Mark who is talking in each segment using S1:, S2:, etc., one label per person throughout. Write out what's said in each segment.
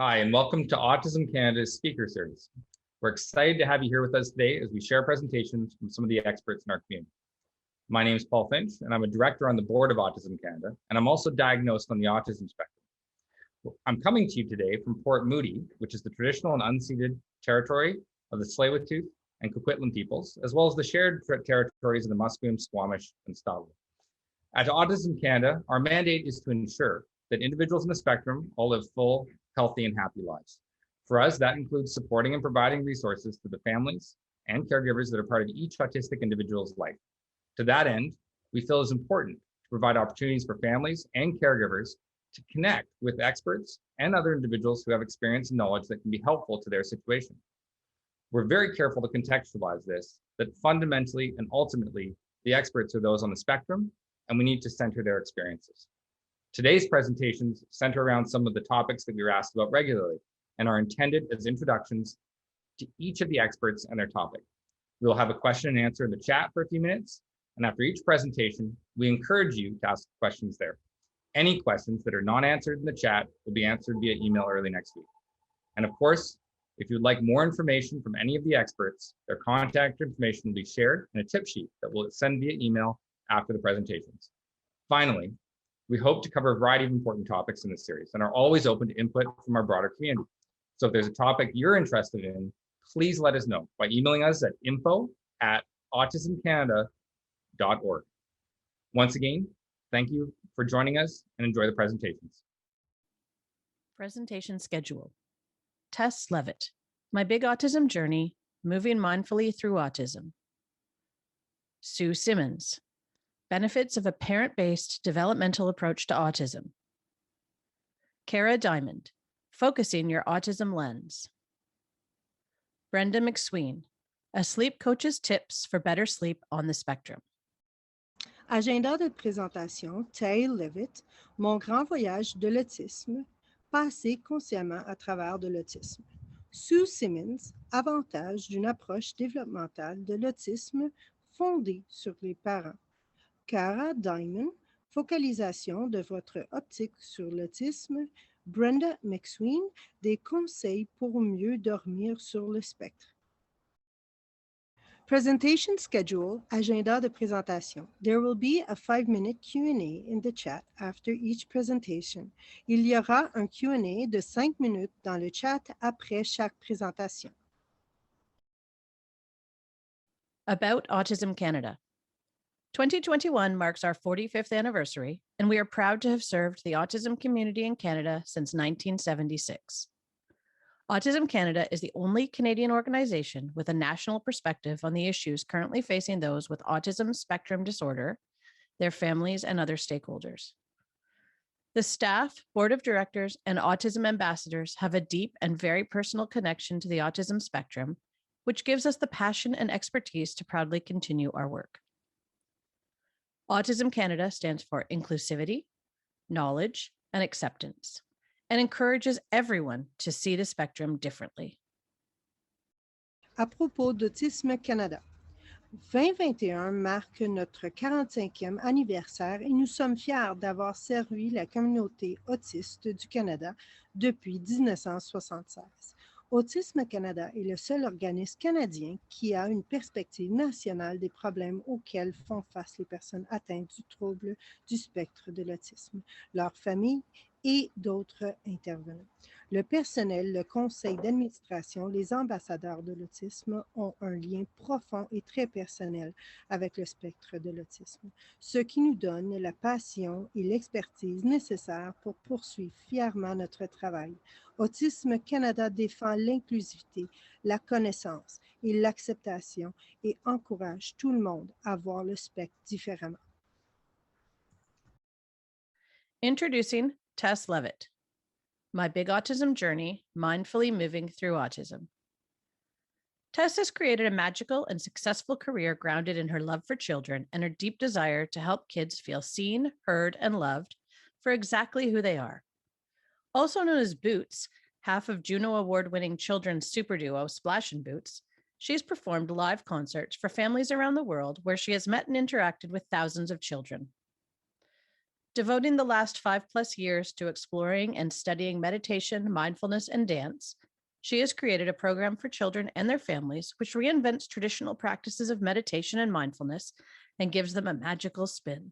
S1: Hi, and welcome to Autism Canada's speaker series. We're excited to have you here with us today as we share presentations from some of the experts in our community. My name is Paul Finch, and I'm a director on the board of Autism Canada, and I'm also diagnosed on the autism spectrum. I'm coming to you today from Port Moody, which is the traditional and unceded territory of the Tsleil-Waututh and Coquitlam peoples, as well as the shared territories of the Musqueam, Squamish, and Stalo. At Autism Canada, our mandate is to ensure that individuals in the spectrum all live full, healthy, and happy lives. For us, that includes supporting and providing resources to the families and caregivers that are part of each autistic individual's life. To that end, we feel it's important to provide opportunities for families and caregivers to connect with experts and other individuals who have experience and knowledge that can be helpful to their situation. We're very careful to contextualize this, that fundamentally and ultimately, the experts are those on the spectrum, and we need to center their experiences. Today's presentations center around some of the topics that we were asked about regularly and are intended as introductions to each of the experts and their topic. We'll have a question and answer in the chat for a few minutes, and after each presentation, we encourage you to ask questions there. Any questions that are not answered in the chat will be answered via email early next week. And of course, if you'd like more information from any of the experts, their contact information will be shared in a tip sheet that we'll send via email after the presentations. Finally, we hope to cover a variety of important topics in this series and are always open to input from our broader community. So if there's a topic you're interested in, please let us know by emailing us at info@autismcanada.org. Once again, thank you for joining us and enjoy the presentations.
S2: Presentation schedule. Tess Levitt, My Big Autism Journey, Moving Mindfully Through Autism. Sue Simmons, Benefits of a Parent-Based Developmental Approach to Autism. Cara Diamond, Focusing Your Autism Lens. Brenda McSween, A Sleep Coach's Tips for Better Sleep on the Spectrum.
S3: Agenda de présentation, Tess Levitt, Mon grand voyage de l'autisme, passer consciemment à travers de l'autisme. Sue Simmons, Avantage d'une approche développementale de l'autisme fondée sur les parents. Cara Diamond, Focalisation de votre optique sur l'autisme. Brenda McSween, Des conseils pour mieux dormir sur le spectre. Presentation schedule, agenda de présentation. There will be a 5-minute Q&A in the chat after each presentation. Il y aura un Q&A de 5 minutes dans le chat après chaque présentation.
S2: About Autism Canada. 2021 marks our 45th anniversary, and we are proud to have served the autism community in Canada since 1976. Autism Canada is the only Canadian organization with a national perspective on the issues currently facing those with autism spectrum disorder, their families, and other stakeholders. The staff, board of directors, and autism ambassadors have a deep and very personal connection to the autism spectrum, which gives us the passion and expertise to proudly continue our work. Autism Canada stands for inclusivity, knowledge, and acceptance, and encourages everyone to see the spectrum differently.
S3: À propos d'Autisme Canada, 2021 marque notre 45e anniversaire et nous sommes fiers d'avoir servi la communauté autiste du Canada depuis 1976. Autisme Canada est le seul organisme canadien qui a une perspective nationale des problèmes auxquels font face les personnes atteintes du trouble du spectre de l'autisme, leurs familles et d'autres intervenants. Le personnel, le conseil d'administration, les ambassadeurs de l'autisme ont un lien profond et très personnel avec le spectre de l'autisme, ce qui nous donne la passion et l'expertise nécessaires pour poursuivre fièrement notre travail. Autisme Canada défend l'inclusivité, la connaissance et l'acceptation et encourage tout le monde à voir le spectre différemment.
S2: Introducing Tess Levitt, My Big Autism Journey, Mindfully Moving Through Autism. Tess has created a magical and successful career grounded in her love for children and her deep desire to help kids feel seen, heard, and loved for exactly who they are. Also known as Boots, half of Juno Award-winning children's super duo Splash and Boots, she's performed live concerts for families around the world where she has met and interacted with thousands of children. devoting the last 5+ years to exploring and studying meditation, mindfulness, and dance, she has created a program for children and their families which reinvents traditional practices of meditation and mindfulness and gives them a magical spin.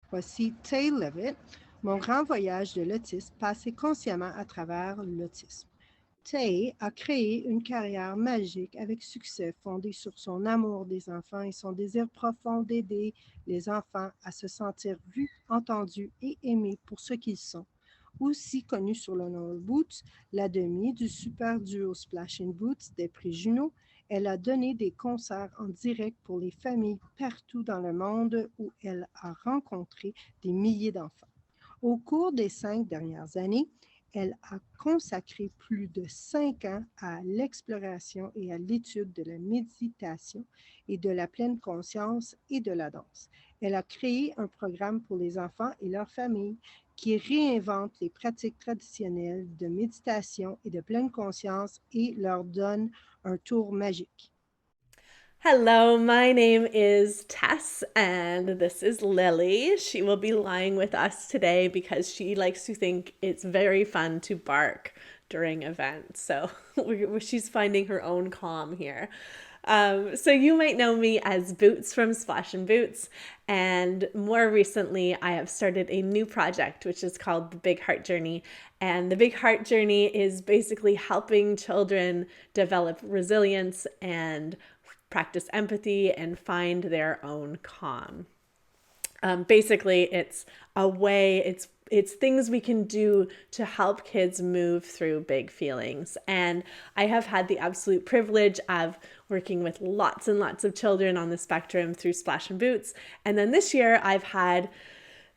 S3: Voici Tess Levitt, mon grand voyage de l'autisme passé consciemment à travers l'autisme. Tess a créé une carrière magique avec succès fondée sur son amour des enfants et son désir profond d'aider les enfants à se sentir vus, entendus et aimés pour ce qu'ils sont. Aussi connue sous le nom Boots, la demi du super duo Splash and Boots des prix Juno, elle a donné des concerts en direct pour les familles partout dans le monde où elle a rencontré des milliers d'enfants. Au cours des 5 dernières années, elle a consacré plus de 5 ans à l'exploration et à l'étude de la méditation et de la pleine conscience et de la danse. Elle a créé un programme pour les enfants et leurs familles qui réinvente les pratiques traditionnelles de méditation et de pleine conscience et leur donne un tour magique.
S4: Hello, my name is Tess, and this is Lily. She will be lying with us today because she likes to think it's very fun to bark during events. So she's finding her own calm here. So you might know me as Boots from Splash and Boots, and more recently I have started a new project which is called the Big Heart Journey. And the Big Heart Journey is basically helping children develop resilience and practice empathy and find their own calm. Basically, it's a way, it's things we can do to help kids move through big feelings. And I have had the absolute privilege of working with lots and lots of children on the spectrum through Splash and Boots. And then this year I've had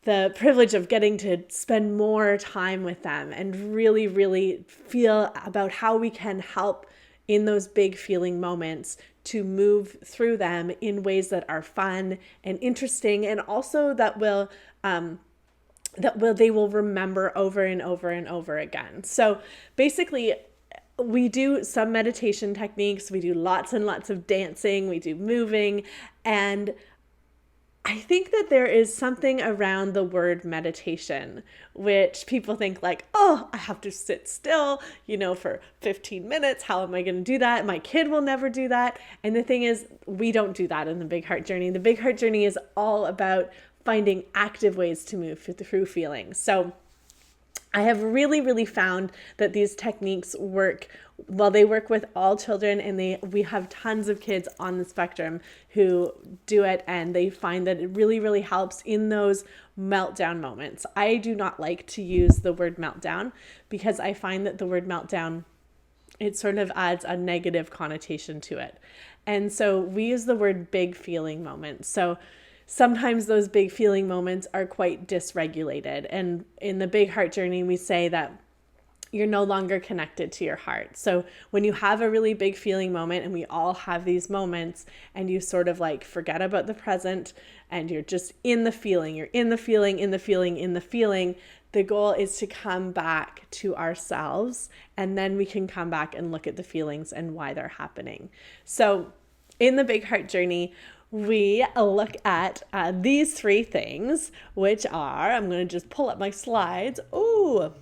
S4: the privilege of getting to spend more time with them and really, really feel about how we can help in those big feeling moments to move through them in ways that are fun and interesting, and also that they will remember over and over and over again. So basically, we do some meditation techniques, we do lots and lots of dancing, we do moving, and I think that there is something around the word meditation, which people think like, oh, I have to sit still, for 15 minutes. How am I going to do that? My kid will never do that. And the thing is, we don't do that in the Big Heart Journey. The Big Heart Journey is all about finding active ways to move through feelings. So I have really, really found that these techniques work. Well, they work with all children, and we have tons of kids on the spectrum who do it, and they find that it really, really helps in those meltdown moments. I do not like to use the word meltdown because I find that the word meltdown, it sort of adds a negative connotation to it. And so we use the word big feeling moments. So sometimes those big feeling moments are quite dysregulated. And in the Big Heart Journey, we say that you're no longer connected to your heart. So when you have a really big feeling moment, and we all have these moments, and you sort of like forget about the present and you're just in the feeling, you're in the feeling, in the feeling, in the feeling, the goal is to come back to ourselves, and then we can come back and look at the feelings and why they're happening. So in the Big Heart Journey, we look at these 3 things, which are, I'm going to just pull up my slides. Ooh.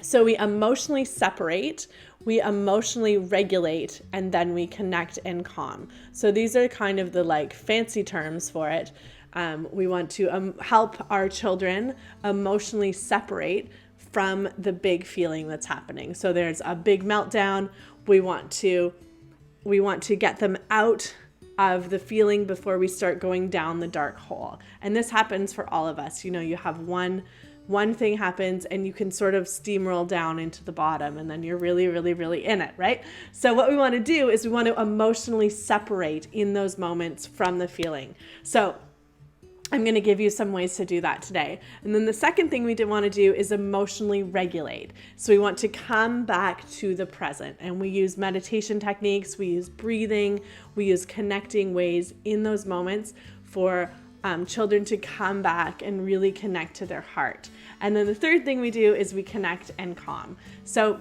S4: So we emotionally separate, we emotionally regulate, and then we connect and calm. So these are kind of the fancy terms for it. We want to help our children emotionally separate from the big feeling that's happening. So there's a big meltdown. We want to get them out of the feeling before we start going down the dark hole. And this happens for all of us. You have one thing happens and you can sort of steamroll down into the bottom, and then you're really, really, really in it, right? So what we want to do is we want to emotionally separate in those moments from the feeling. So I'm going to give you some ways to do that today. And then the second thing we want to do is emotionally regulate. So we want to come back to the present, and we use meditation techniques, we use breathing, we use connecting ways in those moments for children to come back and really connect to their heart. And then the third thing we do is we connect and calm. So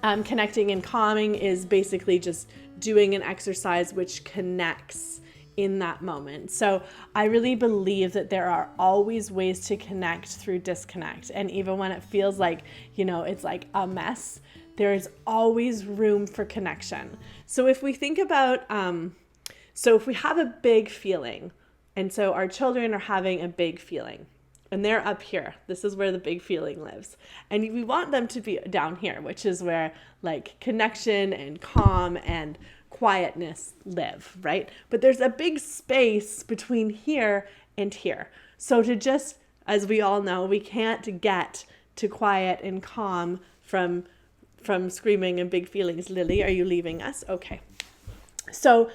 S4: connecting and calming is basically just doing an exercise which connects in that moment. So I really believe that there are always ways to connect through disconnect. And even when it feels like, it's like a mess, there is always room for connection. So if we think about, if we have a big feeling, and so our children are having a big feeling, and they're up here. This is where the big feeling lives. And we want them to be down here, which is where like connection and calm and quietness live, right? But there's a big space between here and here. So as we all know, we can't get to quiet and calm from screaming and big feelings. Lily, are you leaving us? Okay. So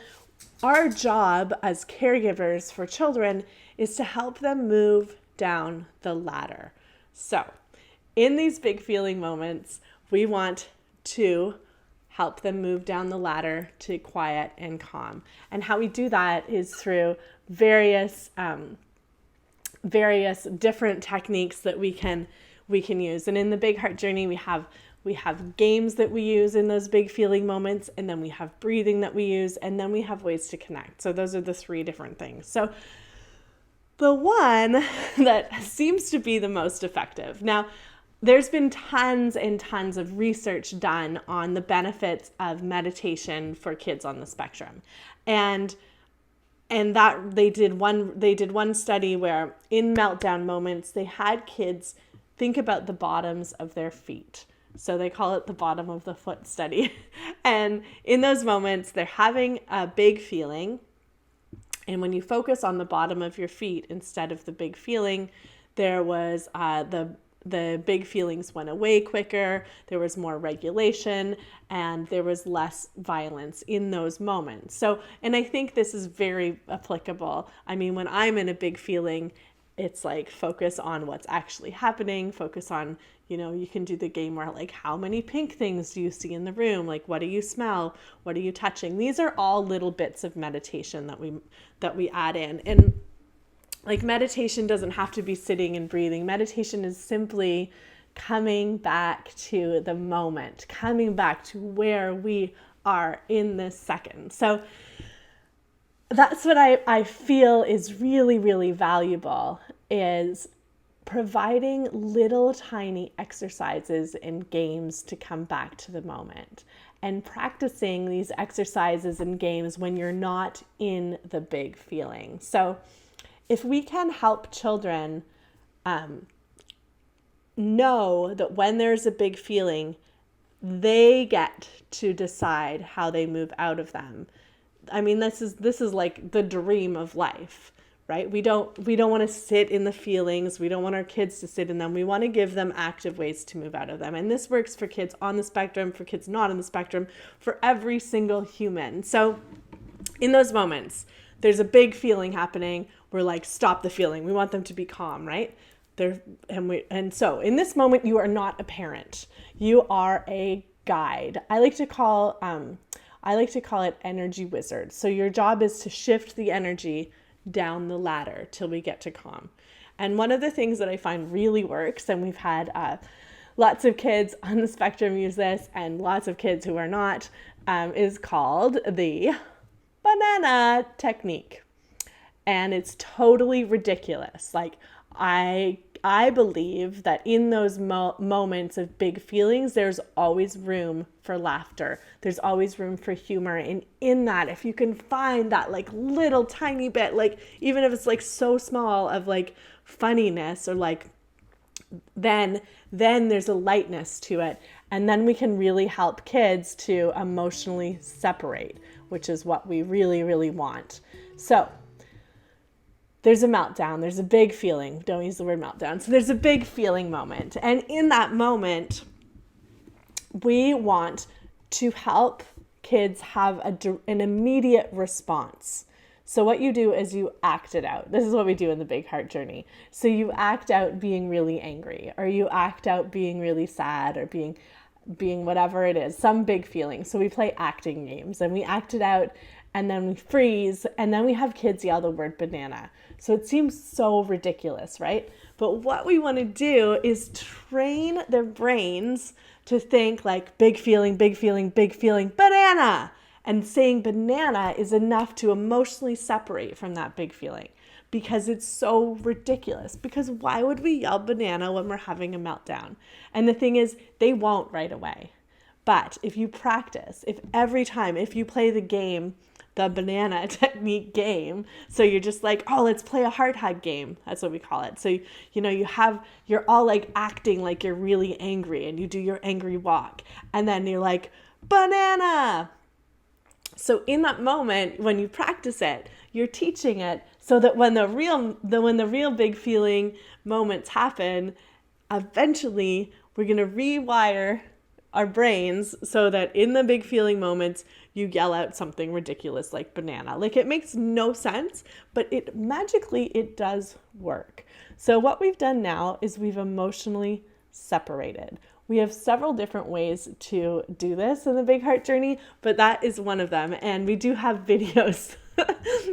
S4: our job as caregivers for children is to help them move down the ladder. So in these big feeling moments, we want to help them move down the ladder to quiet and calm. And how we do that is through various different techniques that we can use. And in the Big Heart Journey, we have games that we use in those big feeling moments, and then we have breathing that we use, and then we have ways to connect. So those are the three different things. So the one that seems to be the most effective. Now, there's been tons and tons of research done on the benefits of meditation for kids on the spectrum. And that they did one study where in meltdown moments, they had kids think about the bottoms of their feet. So they call it the bottom of the foot study. And in those moments, they're having a big feeling. And when you focus on the bottom of your feet instead of the big feeling, there was the big feelings went away quicker, there was more regulation, and there was less violence in those moments. So, and I think this is very applicable. I mean, when I'm in a big feeling, it's like focus on what's actually happening, focus on, you can do the game where like, how many pink things do you see in the room? Like, what do you smell? What are you touching? These are all little bits of meditation that we add in. And like meditation doesn't have to be sitting and breathing. Meditation is simply coming back to the moment, coming back to where we are in this second. So that's what I feel is really, really valuable, is providing little tiny exercises and games to come back to the moment, and practicing these exercises and games when you're not in the big feeling. So if we can help children know that when there's a big feeling, they get to decide how they move out of them. I mean, this is like the dream of life, right? We don't want to sit in the feelings. We don't want our kids to sit in them. We want to give them active ways to move out of them. And this works for kids on the spectrum, for kids not on the spectrum, for every single human. So in those moments, there's a big feeling happening. We're like, stop the feeling. We want them to be calm, right? And so in this moment, you are not a parent. You are a guide. I like to call it energy wizard. So your job is to shift the energy down the ladder till we get to calm. And one of the things that I find really works, and we've had lots of kids on the spectrum use this and lots of kids who are not, is called the banana technique. And it's totally ridiculous. Like, I believe that in those moments of big feelings, there's always room for laughter. There's always room for humor. And in that, if you can find that like little tiny bit, like even if it's like so small of like funniness or like, then there's a lightness to it. And then we can really help kids to emotionally separate, which is what we really, really want. So there's a meltdown, there's a big feeling. Don't use the word meltdown. So there's a big feeling moment. And in that moment, we want to help kids have an immediate response. So what you do is you act it out. This is what we do in the Big Heart Journey. So you act out being really angry, or you act out being really sad, or being whatever it is, some big feeling. So we play acting games and we act it out, and then we freeze, and then we have kids yell the word banana. So it seems so ridiculous, right? But what we want to do is train their brains to think like big feeling, banana. And saying banana is enough to emotionally separate from that big feeling because it's so ridiculous. Because why would we yell banana when we're having a meltdown? And the thing is, they won't right away. But if you practice, if every time, if you play the game, the banana technique game, so you're just like, oh, let's play a heart hug game. That's what we call it. So, you're all like acting like you're really angry and you do your angry walk. And then you're like, banana. So in that moment, when you practice it, you're teaching it so that when the real big feeling moments happen, eventually we're going to rewire our brains so that in the big feeling moments, you yell out something ridiculous like banana. Like, it makes no sense, but it does work. So what we've done now is we've emotionally separated. We have several different ways to do this in the Big Heart Journey, but that is one of them. And we do have videos.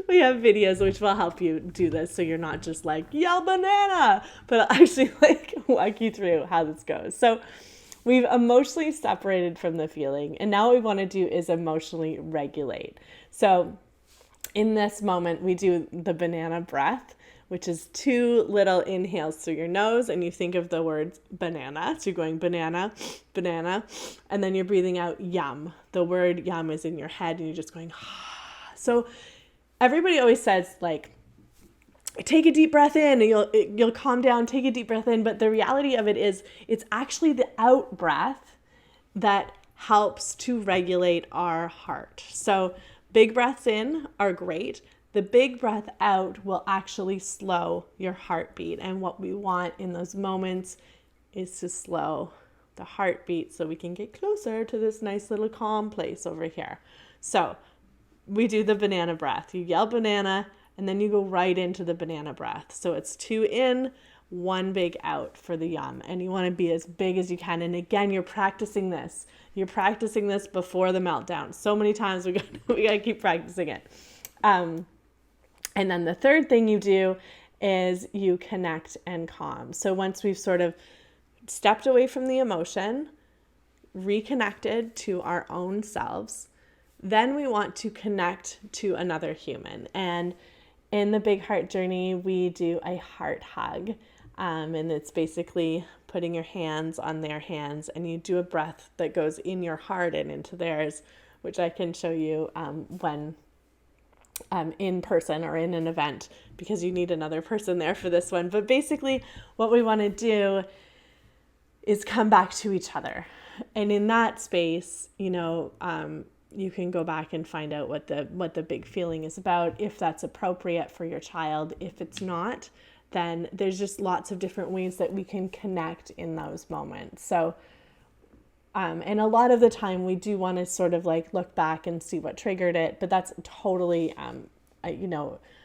S4: We have videos which will help you do this, so you're not just like, yell banana, but I'll actually walk you through how this goes. So we've emotionally separated from the feeling, and now what we want to do is emotionally regulate. So in this moment, we do the banana breath, which is 2 little inhales through your nose, and you think of the word banana. So you're going banana, banana, and then you're breathing out yum. The word yum is in your head, and you're just going, so everybody always says, like, take a deep breath in and you'll calm down, take a deep breath in. But the reality of it is it's actually the out breath that helps to regulate our heart. So big breaths in are great. The big breath out will actually slow your heartbeat. And what we want in those moments is to slow the heartbeat so we can get closer to this nice little calm place over here. So we do the banana breath. You yell banana, and then you go right into the banana breath. So it's 2 in, 1 big out for the yum. And you want to be as big as you can. And again, you're practicing this. You're practicing this before the meltdown. So many times we got to keep practicing it. And then the third thing you do is you connect and calm. So once we've sort of stepped away from the emotion, reconnected to our own selves, then we want to connect to another human. And in the Big Heart Journey, we do a heart hug. And it's basically putting your hands on their hands, and you do a breath that goes in your heart and into theirs, which I can show you when in person or in an event, because you need another person there for this one. But basically what we want to do is come back to each other. And in that space, you can go back and find out what the big feeling is about, if that's appropriate for your child. If it's not, then there's just lots of different ways that we can connect in those moments. So, and a lot of the time we do want to sort of like look back and see what triggered it, but that's totally,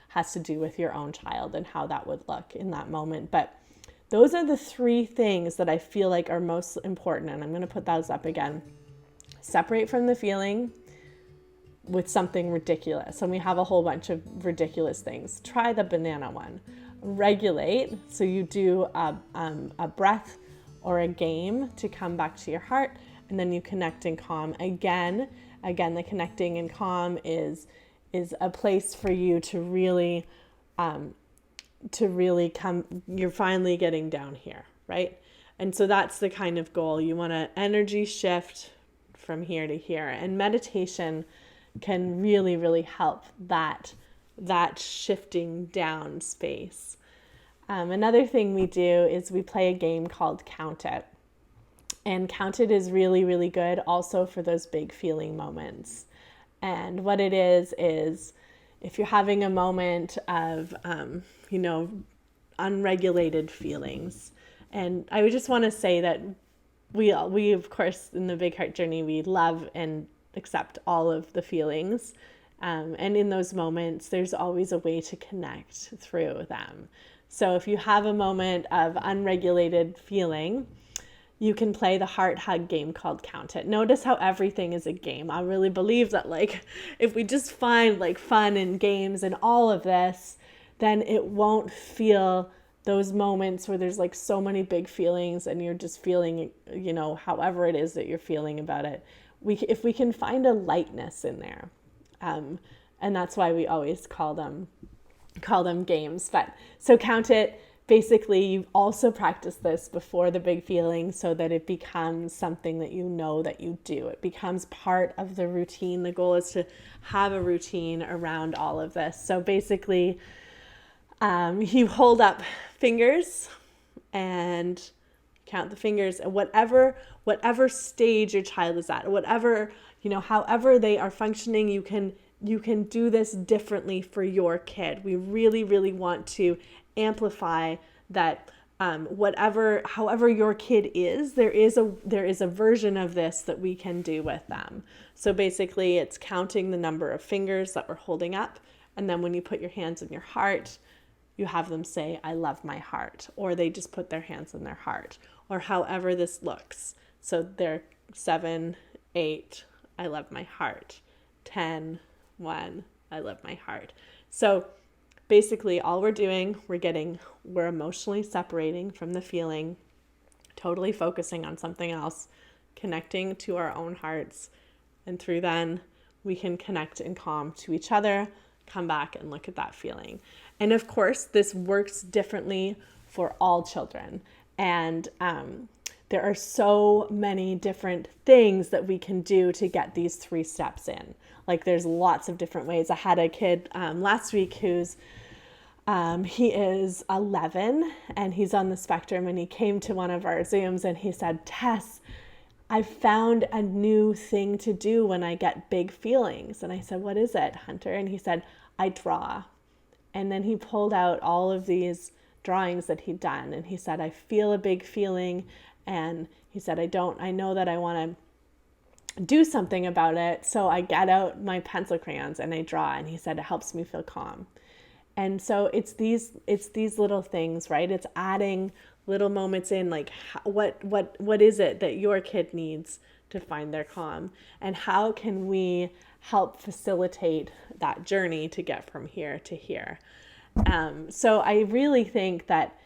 S4: has to do with your own child and how that would look in that moment. But those are the 3 things that I feel like are most important. And I'm going to put those up again. Separate from the feeling with something ridiculous. And we have a whole bunch of ridiculous things. Try the banana one. Regulate. So you do a breath or a game to come back to your heart, and then you connect and calm. Again, the connecting and calm is a place for you to really come. You're finally getting down here, right? And so that's the kind of goal. You want to energy shift from here to here, and meditation can really, really help that shifting down space. Another thing we do is we play a game called Count It. And Count It is really, really good also for those big feeling moments. And what it is if you're having a moment of, unregulated feelings. And I would just want to say that we of course, in the Big Heart Journey, we love and accept all of the feelings. And in those moments, there's always a way to connect through them. So if you have a moment of unregulated feeling, you can play the heart hug game called Count It. Notice how everything is a game. I really believe that if we just find fun and games and all of this, then it won't feel those moments where there's so many big feelings and you're just feeling, however it is that you're feeling about it. if we can find a lightness in there, and that's why we always call them games. But so count it. Basically, you also practice this before the big feeling so that it becomes something that you know that you do. It becomes part of the routine. The goal is to have a routine around all of this. So basically, you hold up fingers and count the fingers at whatever stage your child is at, whatever, however they are functioning, you can do this differently for your kid. We really, really want to amplify that. However your kid is, there is a version of this that we can do with them. So basically, it's counting the number of fingers that we're holding up, and then when you put your hands in your heart, you have them say, "I love my heart," or they just put their hands in their heart, or however this looks. So they're 7, 8, I love my heart. 10, 1, I love my heart. So basically, all we're doing, we're emotionally separating from the feeling, totally focusing on something else, connecting to our own hearts, and through then we can connect and calm to each other, come back and look at that feeling. And of course, this works differently for all children. And there are so many different things that we can do to get these 3 steps in. Like, there's lots of different ways. I had a kid last week who's he is 11 and he's on the spectrum, and he came to one of our Zooms and he said, "Tess, I found a new thing to do when I get big feelings." And I said, "What is it, Hunter?" And he said, "I draw." And then he pulled out all of these drawings that he'd done. And he said, "I feel a big feeling." And he said, I know that I want to do something about it. So I get out my pencil crayons and I draw. And he said, it helps me feel calm. And so it's these little things, right? It's adding little moments in, like, what is it that your kid needs to find their calm? And how can we help facilitate that journey to get from here to here? So I really think that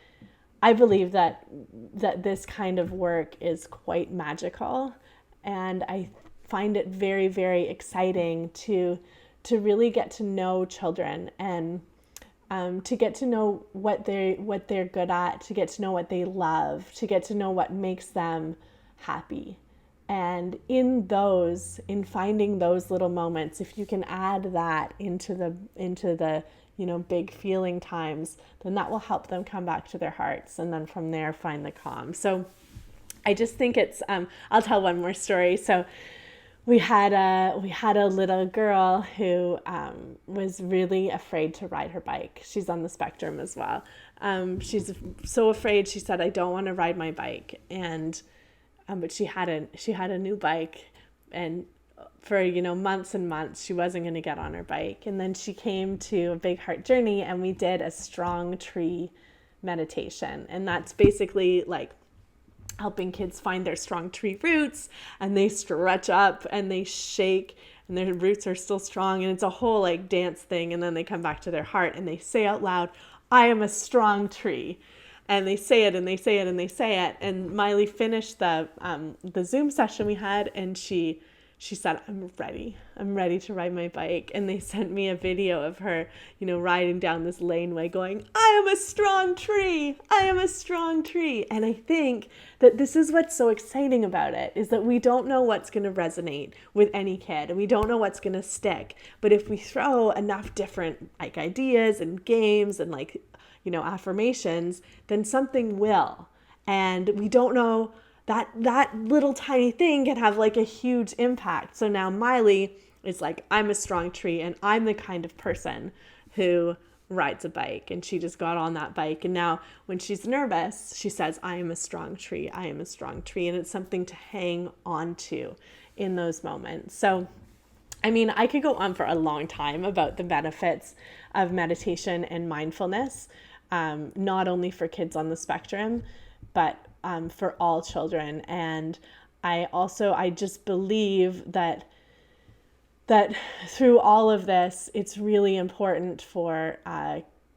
S4: I believe that this kind of work is quite magical, and I find it very, very exciting to really get to know children, and to get to know what they're good at, to get to know what they love, to get to know what makes them happy. And in finding those little moments, if you can add that into the big feeling times, then that will help them come back to their hearts, and then from there find the calm. So I just think it's I'll tell one more story. So we had a little girl who was really afraid to ride her bike. She's on the spectrum as well. She's so afraid. She said, "I don't want to ride my bike." And but she had a new bike, and for months and months she wasn't going to get on her bike. And then she came to a Big Heart Journey, and we did a strong tree meditation. And that's basically like helping kids find their strong tree roots, and they stretch up and they shake and their roots are still strong, and it's a whole like dance thing. And then they come back to their heart and they say out loud, "I am a strong tree." And they say it and they say it and they say it. And Miley finished the Zoom session we had, and she said, I'm ready to ride my bike." And they sent me a video of her, riding down this laneway going, "I am a strong tree. I am a strong tree." And I think that this is what's so exciting about it, is that we don't know what's going to resonate with any kid, and we don't know what's going to stick. But if we throw enough different like ideas and games and like, affirmations, then something will. And we don't know that little tiny thing can have like a huge impact. So now Miley is like, I'm a strong tree, and I'm the kind of person who rides a bike. And she just got on that bike. And now when she's nervous, she says, I am a strong tree. I am a strong tree. And it's something to hang on to in those moments. So, I mean, I could go on for a long time about the benefits of meditation and mindfulness, not only for kids on the spectrum, but for all children. And I just believe that through all of this, it's really important for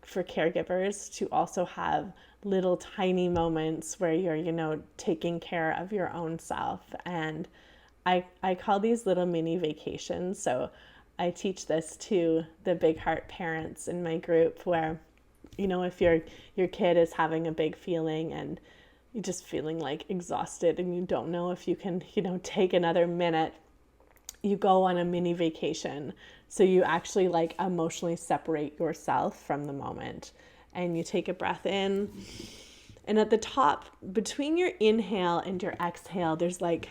S4: caregivers to also have little tiny moments where you're, taking care of your own self. And I call these little mini vacations. So I teach this to the big heart parents in my group where, if your kid is having a big feeling and you're just feeling like exhausted and you don't know if you can, take another minute, you go on a mini vacation. So you actually like emotionally separate yourself from the moment, and you take a breath in. And at the top, between your inhale and your exhale, there's like,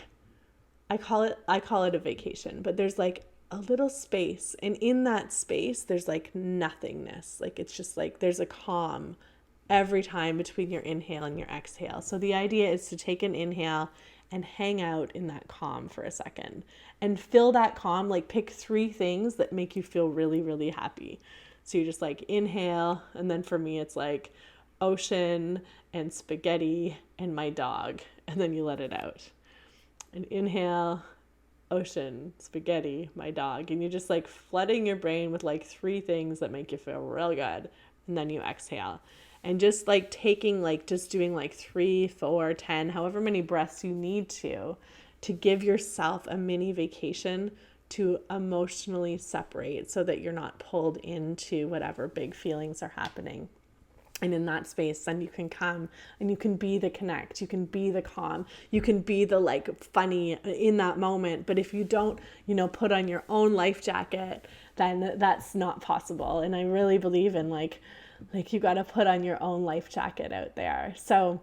S4: I call it a vacation, but there's like a little space. And in that space, there's like nothingness. Like, it's just like, there's a calm every time between your inhale and your exhale. So the idea is to take an inhale and hang out in that calm for a second and fill that calm. Like, pick 3 things that make you feel really, really happy. So you just like inhale. And then for me, it's like ocean and spaghetti and my dog. And then you let it out. And inhale, ocean, spaghetti, my dog. And you're just like flooding your brain with like 3 things that make you feel real good. And then you exhale. And just like just doing like 3, 4, 10, however many breaths you need to give yourself a mini vacation to emotionally separate so that you're not pulled into whatever big feelings are happening. And in that space, then you can come and you can be the connect, you can be the calm, you can be the like funny in that moment. But if you don't, put on your own life jacket, then that's not possible. And I really believe in like you got to put on your own life jacket out there. So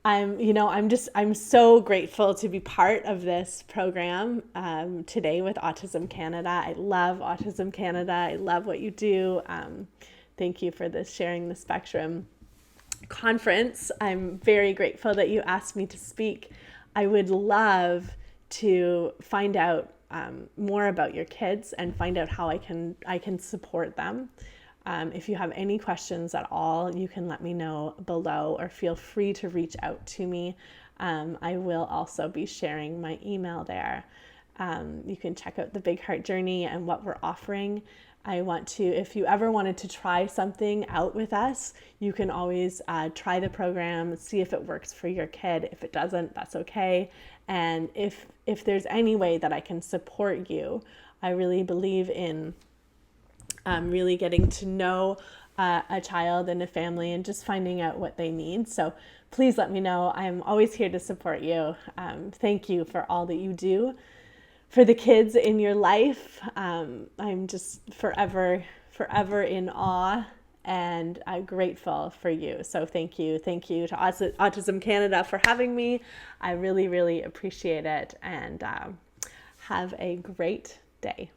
S4: I'm so grateful to be part of this program today with Autism Canada. I love Autism Canada. I love what you do. Thank you for this Sharing the Spectrum conference. I'm very grateful that you asked me to speak. I would love to find out more about your kids and find out how I can support them. If you have any questions at all, you can let me know below or feel free to reach out to me. I will also be sharing my email there. You can check out the Big Heart Journey and what we're offering. If you ever wanted to try something out with us, you can always try the program, see if it works for your kid. If it doesn't, that's okay. And if there's any way that I can support you, I really believe in really getting to know a child and a family and just finding out what they need. So please let me know. I'm always here to support you. Thank you for all that you do for the kids in your life. I'm just forever in awe and grateful for you. So thank you to Autism Canada for having me. I really, really appreciate it, and have a great day.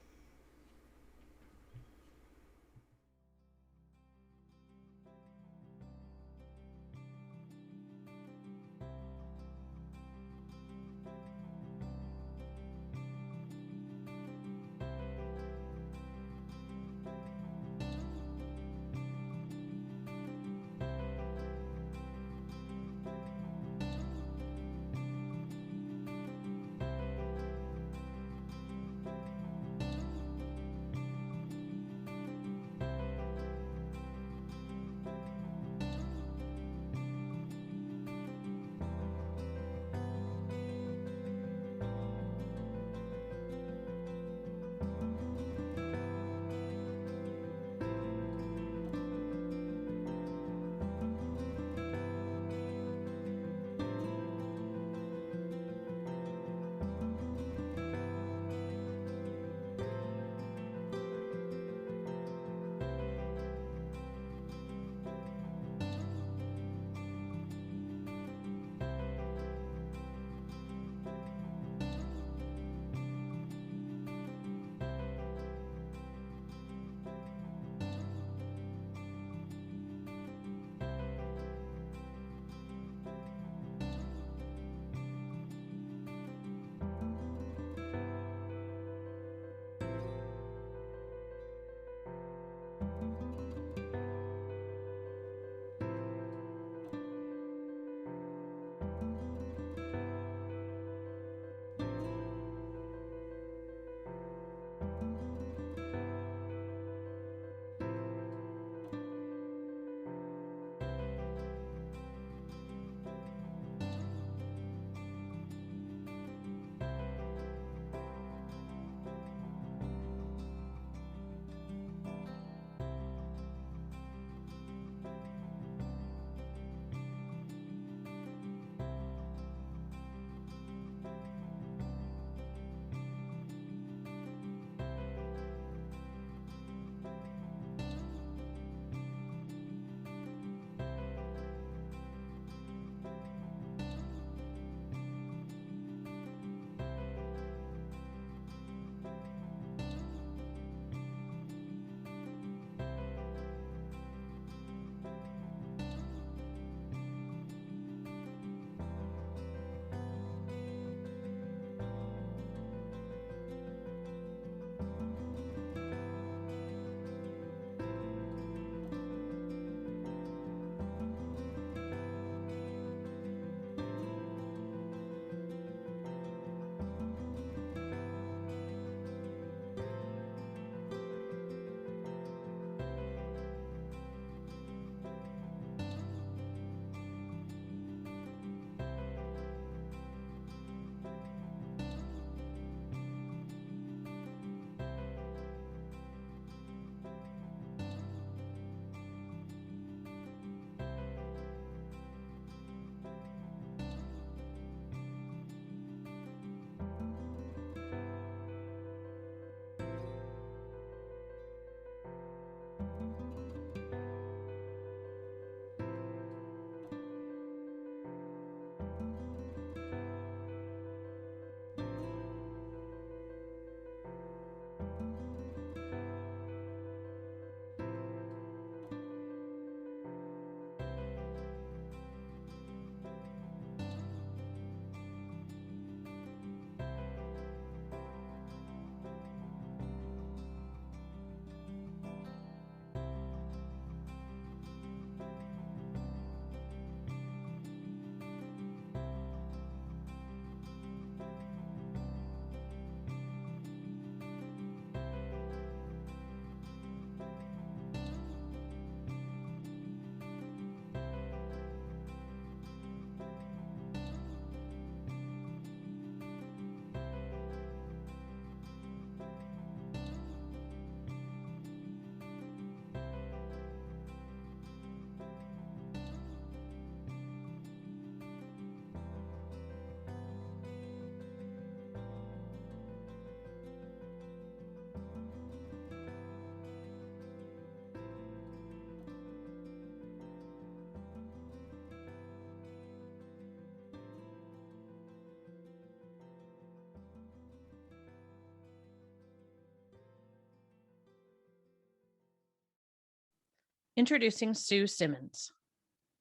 S2: Introducing Sue Simmons,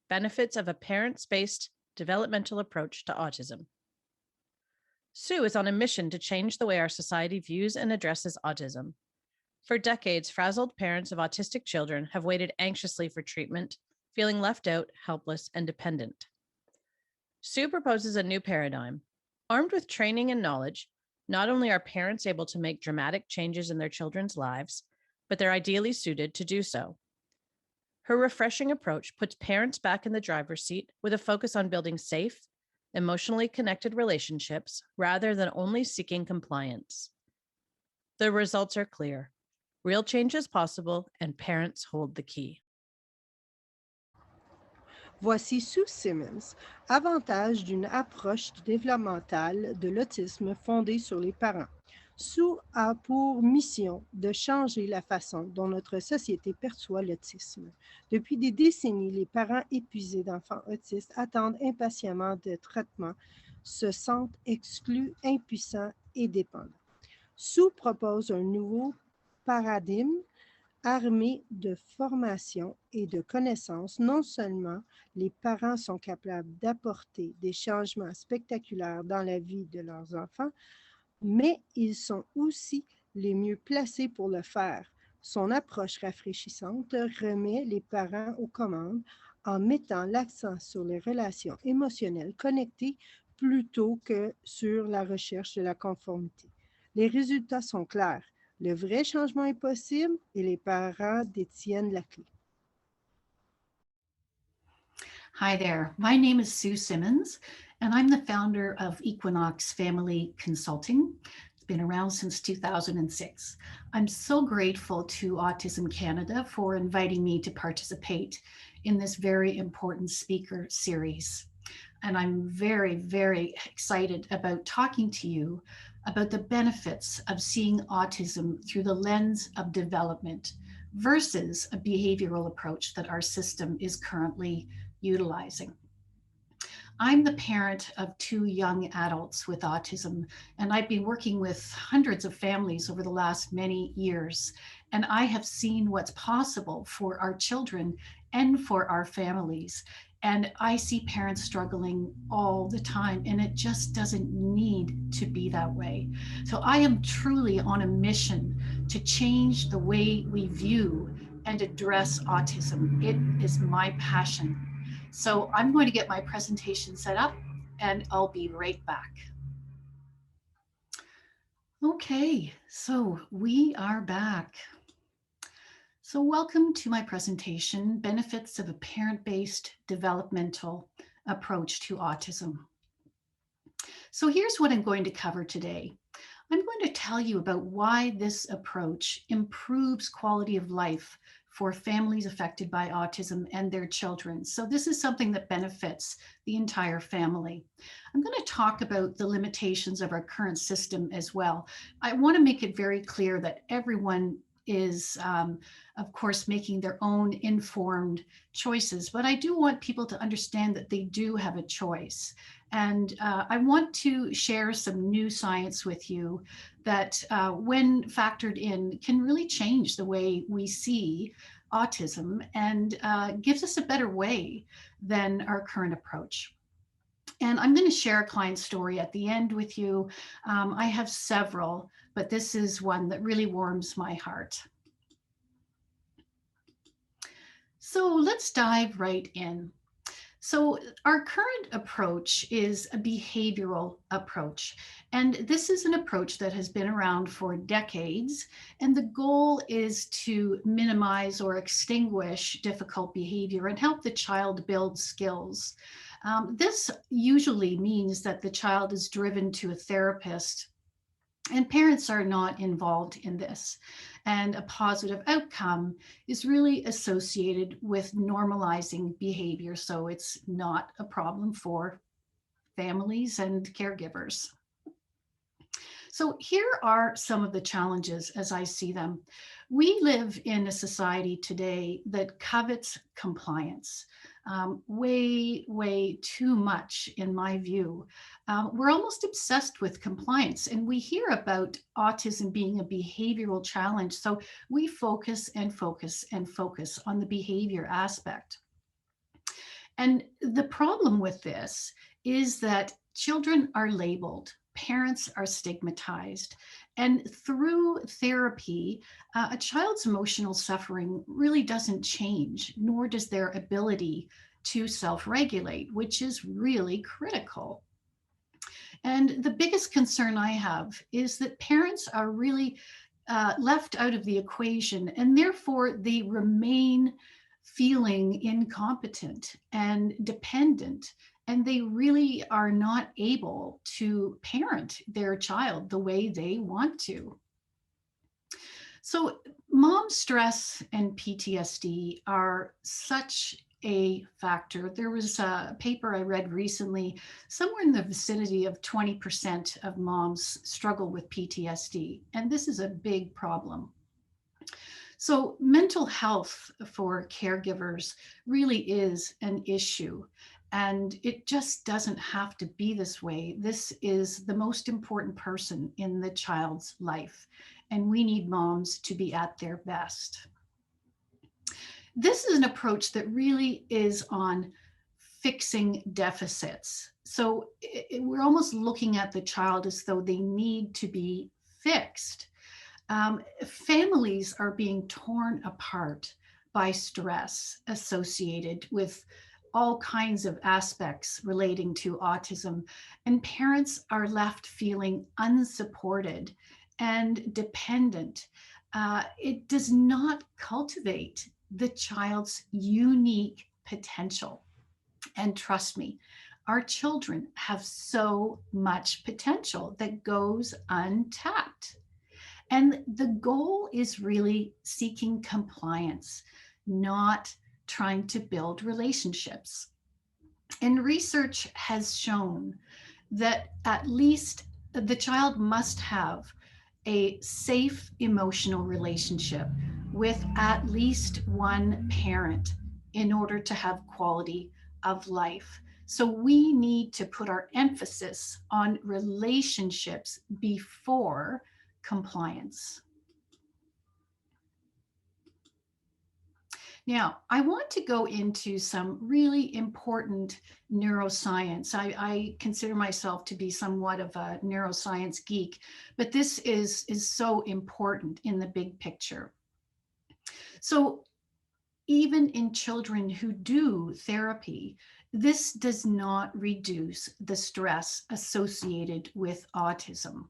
S2: Benefits of a Parents-Based Developmental Approach to Autism. Sue is on a mission to change the way our society views and addresses autism. For decades, frazzled parents of autistic children have waited anxiously for treatment, feeling left out, helpless, and dependent. Sue proposes a new paradigm. Armed with training and knowledge, not only are parents able to make dramatic changes in their children's lives, but they're ideally suited to do so. Her refreshing approach puts parents back in the driver's seat with a focus on building safe, emotionally connected relationships rather than only seeking compliance. The results are clear. Real change is possible, and parents hold the key.
S3: Voici Sue Simmons, avantage d'une approche développementale de l'autisme fondée sur les parents. Sue a pour mission de changer la façon dont notre société perçoit l'autisme. Depuis des décennies, les parents épuisés d'enfants autistes attendent impatiemment de traitements, se sentent exclus, impuissants et dépendants. Sue propose un nouveau paradigme armé de formation et de connaissances. Non seulement les parents sont capables d'apporter des changements spectaculaires dans la vie de leurs enfants, mais ils sont aussi les mieux placés pour le faire. Son approche rafraîchissante remet les parents aux commandes en mettant l'accent sur les relations émotionnelles connectées plutôt que sur la recherche de la conformité. Les résultats sont clairs. Le vrai changement est possible et les parents détiennent la clé.
S5: Hi there, my name is Sue Simmons, and I'm the founder of Equinox Family Consulting. It's been around since 2006. I'm so grateful to Autism Canada for inviting me to participate in this very important speaker series. And I'm very, very excited about talking to you about the benefits of seeing autism through the lens of development versus a behavioral approach that our system is currently utilizing. I'm the parent of 2 young adults with autism, and I've been working with hundreds of families over the last many years, and I have seen what's possible for our children and for our families. And I see parents struggling all the time, and it just doesn't need to be that way. So I am truly on a mission to change the way we view and address autism. It is my passion. So I'm going to get my presentation set up, and I'll be right back. Okay, so we are back. So welcome to my presentation, Benefits of a Parent-Based Developmental Approach to Autism. So here's what I'm going to cover today. I'm going to tell you about why this approach improves quality of life for families affected by autism and their children. So this is something that benefits the entire family. I'm going to talk about the limitations of our current system as well. I want to make it very clear that everyone is, of course, making their own informed choices, but I do want people to understand that they do have a choice. And I want to share some new science with you that, when factored in, can really change the way we see autism and gives us a better way than our current approach. And I'm going to share a client story at the end with you. I have several, but this is one that really warms my heart. So let's dive right in. So our current approach is a behavioral approach, and this is an approach that has been around for decades, and the goal is to minimize or extinguish difficult behavior and help the child build skills. This usually means that the child is driven to a therapist, and parents are not involved in this. And a positive outcome is really associated with normalizing behavior. So it's not a problem for families and caregivers. So here are some of the challenges as I see them. We live in a society today that covets compliance. way too much, in my view. We're almost obsessed with compliance, and we hear about autism being a behavioral challenge. So we focus and focus and focus on the behavior aspect. And the problem with this is that children are labeled, parents are stigmatized, and through therapy, a child's emotional suffering really doesn't change, nor does their ability to self-regulate, which is really critical. And the biggest concern I have is that parents are really left out of the equation, and therefore they remain feeling incompetent and dependent, and they really are not able to parent their child the way they want to. So mom stress and PTSD are such a factor. There was a paper I read recently, somewhere in the vicinity of 20% of moms struggle with PTSD, and this is a big problem. So mental health for caregivers really is an issue, and it just doesn't have to be this way. This is the most important person in the child's life, and we need moms to be at their best. This is an approach that really is on fixing deficits. So we're almost looking at the child as though they need to be fixed. Families are being torn apart by stress associated with all kinds of aspects relating to autism, and parents are left feeling unsupported and dependent. It does not cultivate the child's unique potential. And trust me, our children have so much potential that goes untapped. And the goal is really seeking compliance, not trying to build relationships. And research has shown that at least the child must have a safe emotional relationship with at least one parent in order to have quality of life. So we need to put our emphasis on relationships before compliance. Now, I want to go into some really important neuroscience. I consider myself to be somewhat of a neuroscience geek, but this is so important in the big picture. So even in children who do therapy, this does not reduce the stress associated with autism.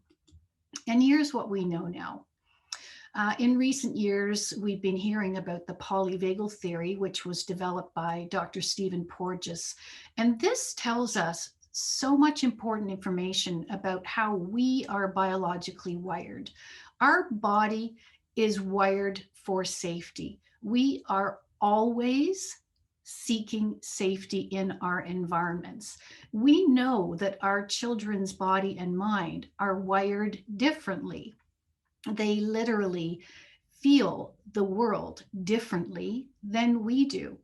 S5: And here's what we know now. In recent years, we've been hearing about the Polyvagal Theory, which was developed by Dr. Stephen Porges. And this tells us so much important information about how we are biologically wired. Our body is wired for safety. We are always seeking safety in our environments. We know that our children's body and mind are wired differently. They literally feel the world differently than we do.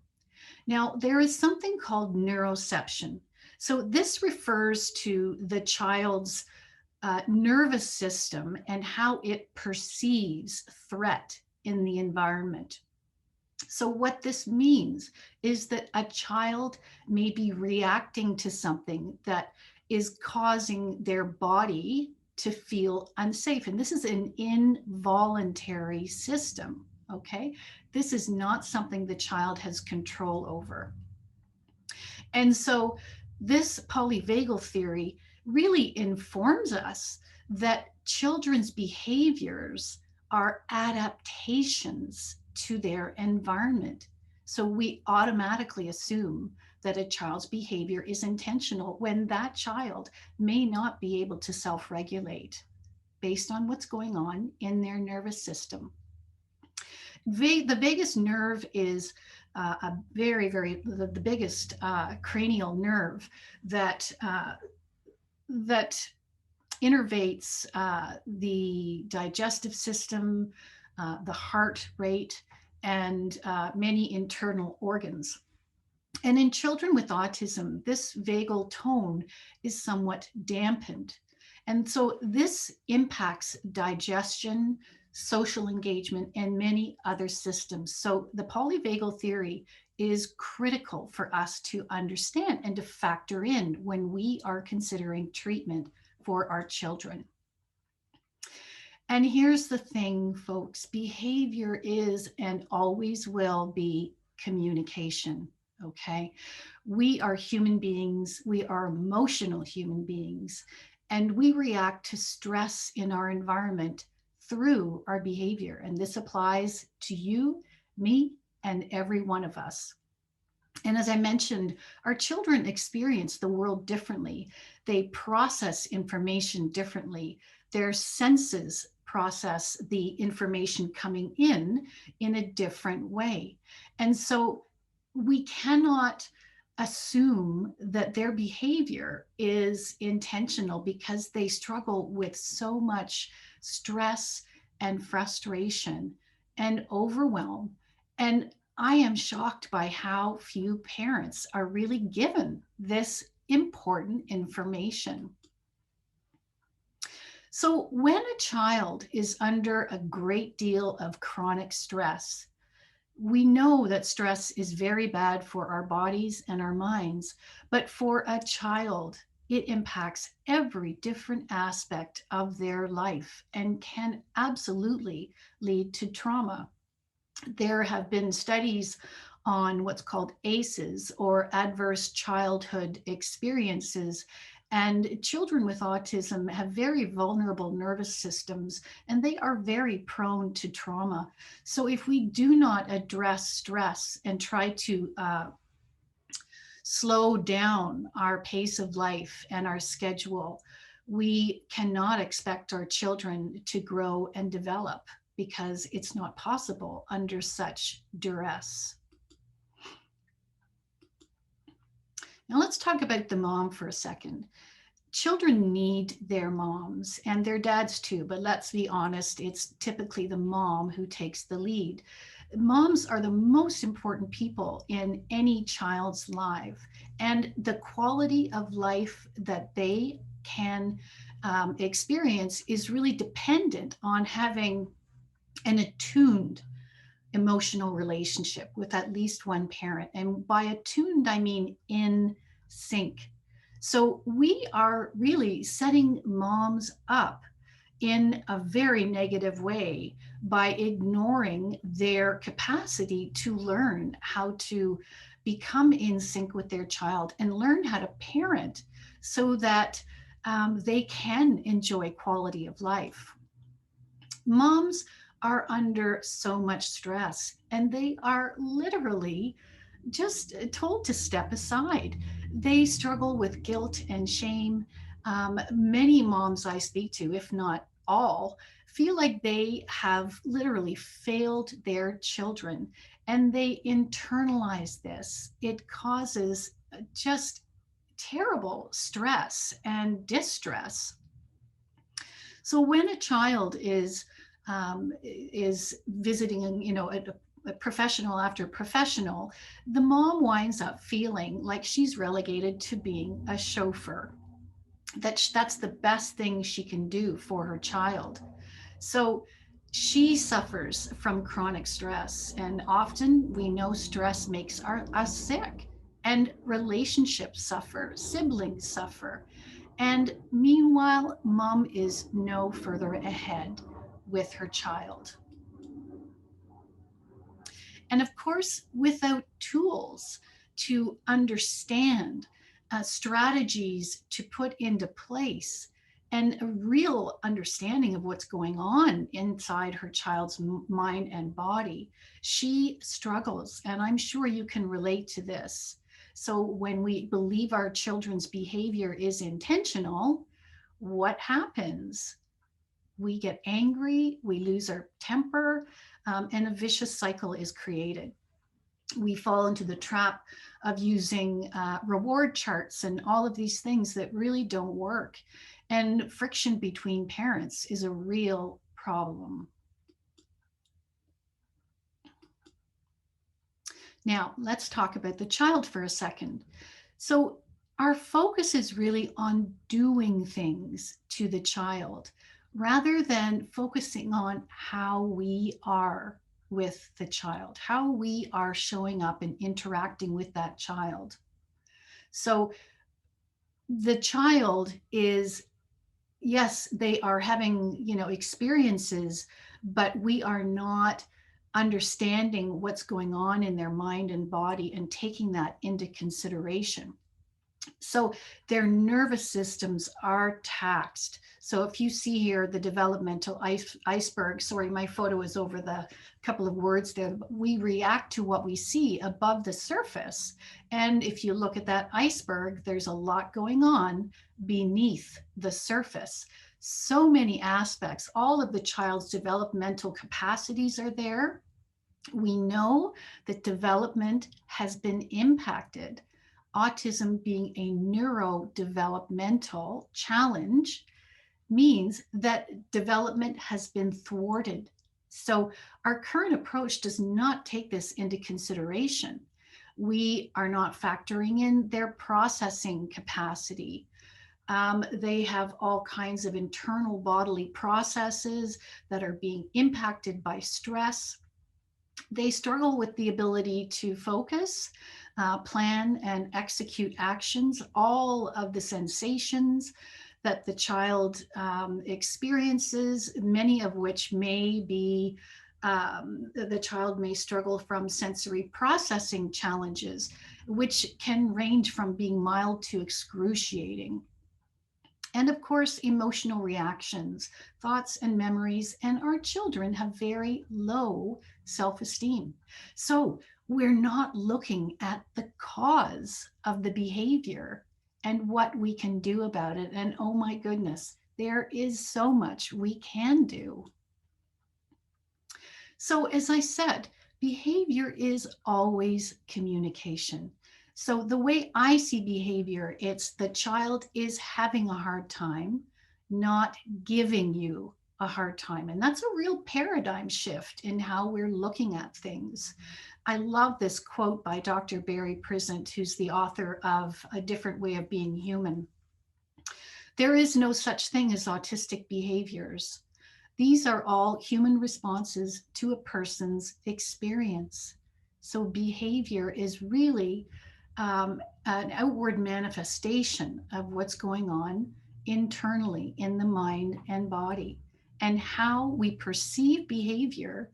S5: Now, there is something called neuroception. So this refers to the child's nervous system and how it perceives threat in the environment. So what this means is that a child may be reacting to something that is causing their body to feel unsafe. And this is an involuntary system, okay? This is not something the child has control over. And so this polyvagal theory really informs us that children's behaviors are adaptations to their environment. So we automatically assume that a child's behavior is intentional when that child may not be able to self-regulate based on what's going on in their nervous system. The vagus nerve is the biggest cranial nerve that innervates the digestive system, the heart rate, and many internal organs. And in children with autism, this vagal tone is somewhat dampened. And so this impacts digestion, social engagement, and many other systems. So the polyvagal theory is critical for us to understand and to factor in when we are considering treatment for our children. And here's the thing, folks, behavior is and always will be communication, okay? We are human beings, we are emotional human beings, and we react to stress in our environment through our behavior. And this applies to you, me, and every one of us. And as I mentioned, our children experience the world differently. They process information differently. Their senses process the information coming in a different way. And so we cannot assume that their behavior is intentional because they struggle with so much stress and frustration and overwhelm. And I am shocked by how few parents are really given this important information. So when a child is under a great deal of chronic stress, we know that stress is very bad for our bodies and our minds, but for a child, it impacts every different aspect of their life and can absolutely lead to trauma. There have been studies on what's called ACEs, or adverse childhood experiences. And children with autism have very vulnerable nervous systems, and they are very prone to trauma. So if we do not address stress and try to slow down our pace of life and our schedule, we cannot expect our children to grow and develop, because it's not possible under such duress. Now let's talk about the mom for a second. Children need their moms and their dads too, but let's be honest, it's typically the mom who takes the lead. Moms are the most important people in any child's life, and the quality of life that they can experience is really dependent on having an attuned emotional relationship with at least one parent. And by attuned, I mean in sync. So we are really setting moms up in a very negative way by ignoring their capacity to learn how to become in sync with their child and learn how to parent so that they can enjoy quality of life. Moms are under so much stress, and they are literally just told to step aside. They struggle with guilt and shame. Many moms I speak to, if not all, feel like they have literally failed their children, and they internalize this. It causes just terrible stress and distress. So when a child is visiting, a professional after professional, the mom winds up feeling like she's relegated to being a chauffeur. That's the best thing she can do for her child. So she suffers from chronic stress, and often we know stress makes us sick, and relationships suffer, siblings suffer. And meanwhile, mom is no further ahead with her child. And of course, without tools to understand strategies to put into place and a real understanding of what's going on inside her child's mind and body, she struggles. And I'm sure you can relate to this. So when we believe our children's behavior is intentional, what happens? We get angry, we lose our temper, and a vicious cycle is created. We fall into the trap of using reward charts and all of these things that really don't work. And friction between parents is a real problem. Now, let's talk about the child for a second. So our focus is really on doing things to the child rather than focusing on how we are with the child, how we are showing up and interacting with that child. So the child is, yes, they are having, experiences, but we are not understanding what's going on in their mind and body and taking that into consideration. So their nervous systems are taxed. So if you see here the developmental iceberg, sorry, my photo is over the couple of words there. We react to what we see above the surface. And if you look at that iceberg, there's a lot going on beneath the surface. So many aspects, all of the child's developmental capacities are there. We know that development has been impacted. Autism being a neurodevelopmental challenge means that development has been thwarted. So our current approach does not take this into consideration. We are not factoring in their processing capacity. They have all kinds of internal bodily processes that are being impacted by stress. They struggle with the ability to focus, plan and execute actions. All of the sensations that the child experiences, many of which may be, the child may struggle from sensory processing challenges, which can range from being mild to excruciating. And of course, emotional reactions, thoughts and memories, and our children have very low self-esteem. So we're not looking at the cause of the behavior and what we can do about it. And oh my goodness, there is so much we can do. So as I said, behavior is always communication. So the way I see behavior, it's the child is having a hard time, not giving you a hard time. And that's a real paradigm shift in how we're looking at things. I love this quote by Dr. Barry Prisant, who's the author of A Different Way of Being Human. There is no such thing as autistic behaviors. These are all human responses to a person's experience. So behavior is really an outward manifestation of what's going on internally in the mind and body. And how we perceive behavior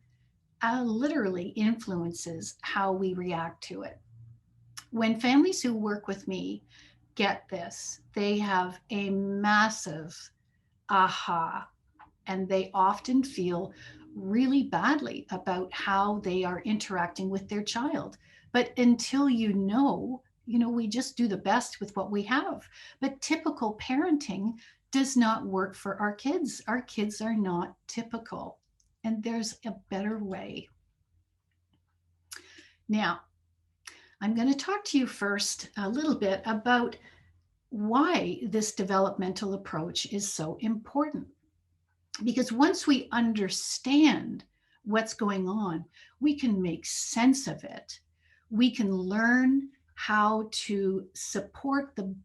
S5: literally influences how we react to it. When families who work with me get this, they have a massive aha, and they often feel really badly about how they are interacting with their child. But until you know, we just do the best with what we have. But typical parenting does not work for our kids. Our kids are not typical, and there's a better way. Now, I'm going to talk to you first a little bit about why this developmental approach is so important. Because once we understand what's going on, we can make sense of it. We can learn how to support the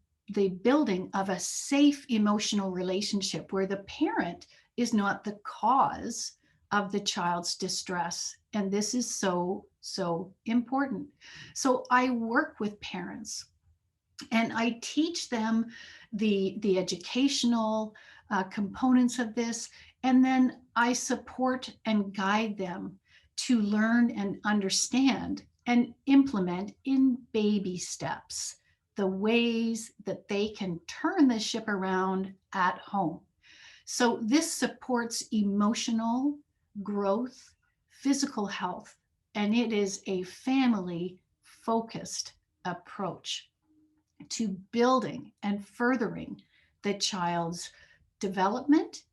S5: building of a safe emotional relationship where the parent is not the cause of the child's distress. And this is so, so important. So I work with parents and I teach them the educational components of this, and then I support and guide them to learn and understand and implement in baby steps the ways that they can turn the ship around at home. So this supports emotional growth, physical health, and it is a family-focused approach to building and furthering the child's development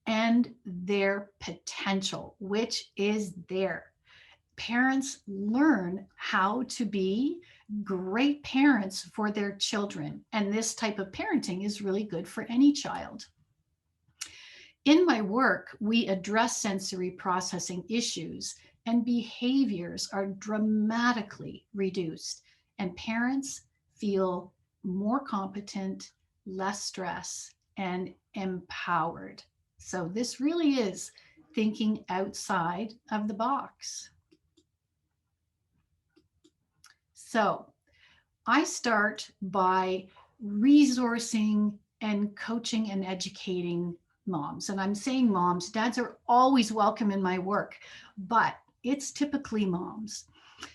S5: and their potential, which is there. Parents learn how to be great parents for their children, and this type of parenting is really good for any child. In my work, we address sensory processing issues and behaviors are dramatically reduced, and parents feel more competent, less stress, and empowered. So this really is thinking outside of the box. So I start by resourcing and coaching and educating moms. And I'm saying moms, dads are always welcome in my work, but it's typically moms.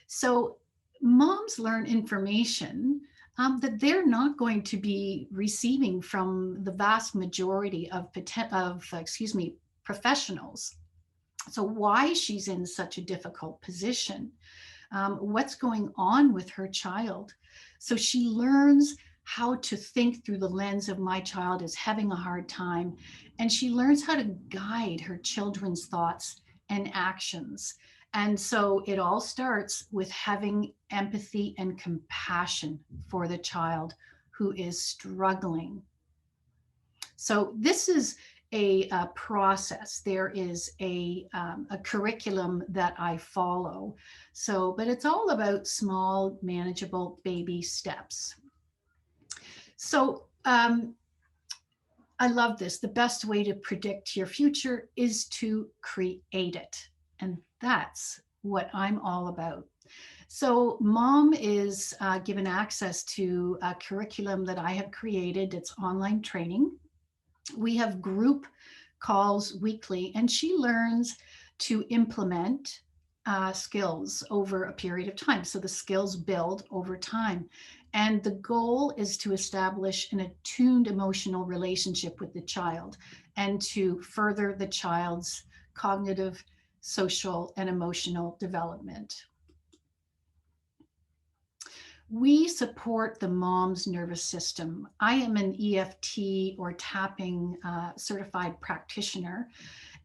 S5: So moms learn information that they're not going to be receiving from the vast majority of professionals. So why she's in such a difficult position, what's going on with her child. So she learns how to think through the lens of my child is having a hard time, and she learns how to guide her children's thoughts and actions. And so it all starts with having empathy and compassion for the child who is struggling. So this is a process. There is a curriculum that I follow. So, but it's all about small, manageable baby steps. So I love this. The best way to predict your future is to create it. And that's what I'm all about. So mom is given access to a curriculum that I have created. It's online training. We have group calls weekly, and she learns to implement skills over a period of time. So the skills build over time. And the goal is to establish an attuned emotional relationship with the child and to further the child's cognitive, social, and emotional development. We support the mom's nervous system. I am an EFT or tapping certified practitioner.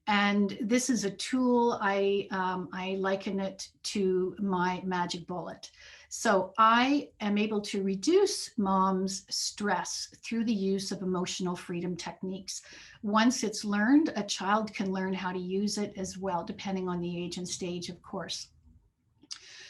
S5: And this is a tool, I liken it to my magic bullet. So I am able to reduce mom's stress through the use of emotional freedom techniques. Once it's learned, a child can learn how to use it as well, depending on the age and stage, of course.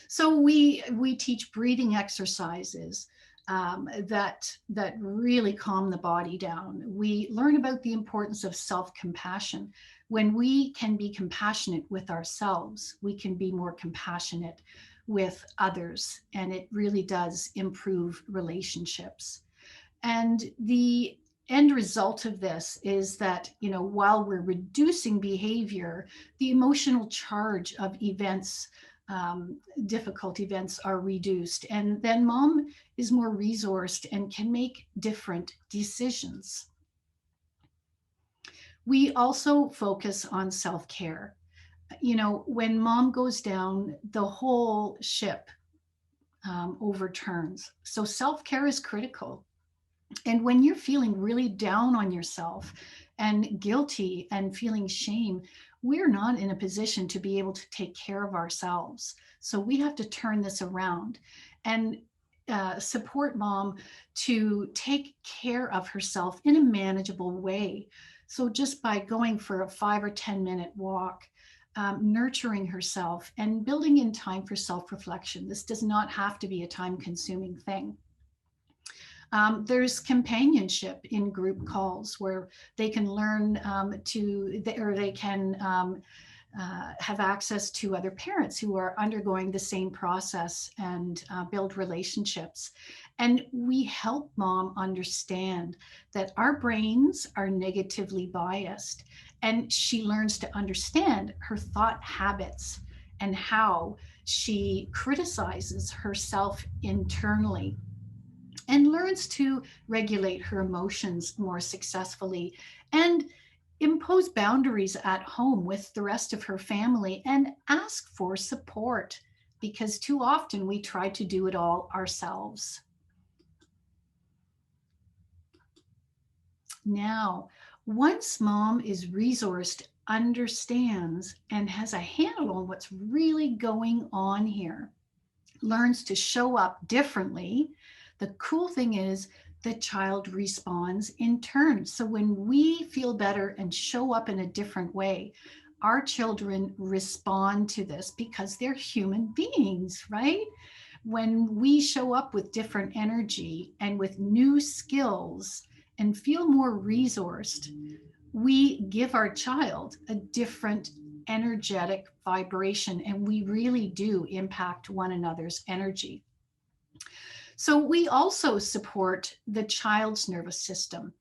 S5: So we teach breathing exercises that really calm the body down. We learn about the importance of self-compassion. When we can be compassionate with ourselves, we can be more compassionate with others, and it really does improve relationships. And the end result of this is that, you know, while we're reducing behavior, the emotional charge of events, difficult events, are reduced, and then mom is more resourced and can make different decisions. We also focus on self-care. You know, when mom goes down, the whole ship overturns. So self-care is critical. And when you're feeling really down on yourself and guilty and feeling shame, we're not in a position to be able to take care of ourselves. So we have to turn this around and support mom to take care of herself in a manageable way. So just by going for a 5 or 10 minute walk, nurturing herself and building in time for self-reflection. This does not have to be a time-consuming thing. There's companionship in group calls where they can learn they can have access to other parents who are undergoing the same process and build relationships. And we help mom understand that our brains are negatively biased, and she learns to understand her thought habits and how she criticizes herself internally, and learns to regulate her emotions more successfully and impose boundaries at home with the rest of her family and ask for support, because too often we try to do it all ourselves. Now, once mom is resourced, understands, and has a handle on what's really going on here, learns to show up differently, the cool thing is the child responds in turn. So when we feel better and show up in a different way, our children respond to this because they're human beings, right? When we show up with different energy and with new skills and feel more resourced, we give our child a different energetic vibration, and we really do impact one another's energy. So we also support the child's nervous system.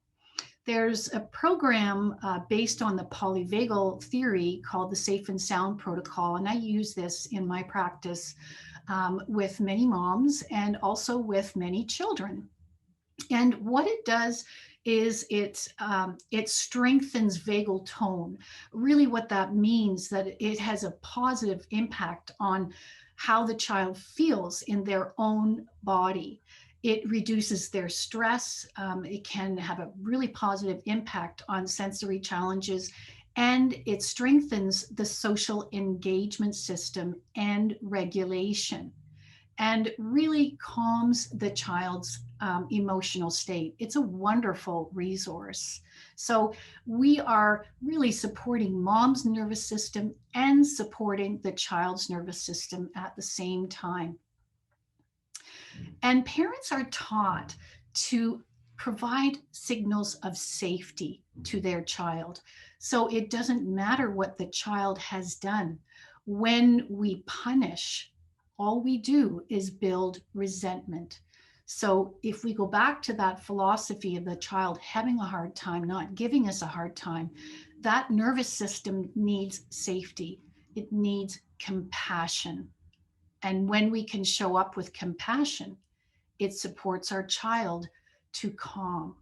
S5: There's a program based on the Polyvagal Theory called the Safe and Sound Protocol, and I use this in my practice with many moms and also with many children. And what it does is it strengthens vagal tone. Really what that means, that it has a positive impact on how the child feels in their own body. It reduces their stress. It can have a really positive impact on sensory challenges, and it strengthens the social engagement system and regulation, and really calms the child's emotional state. It's a wonderful resource. So we are really supporting mom's nervous system and supporting the child's nervous system at the same time. And parents are taught to provide signals of safety to their child. So it doesn't matter what the child has done. When we punish, all we do is build resentment. So if we go back to that philosophy of the child having a hard time, not giving us a hard time, that nervous system needs safety. It needs compassion. And when we can show up with compassion, it supports our child to calm.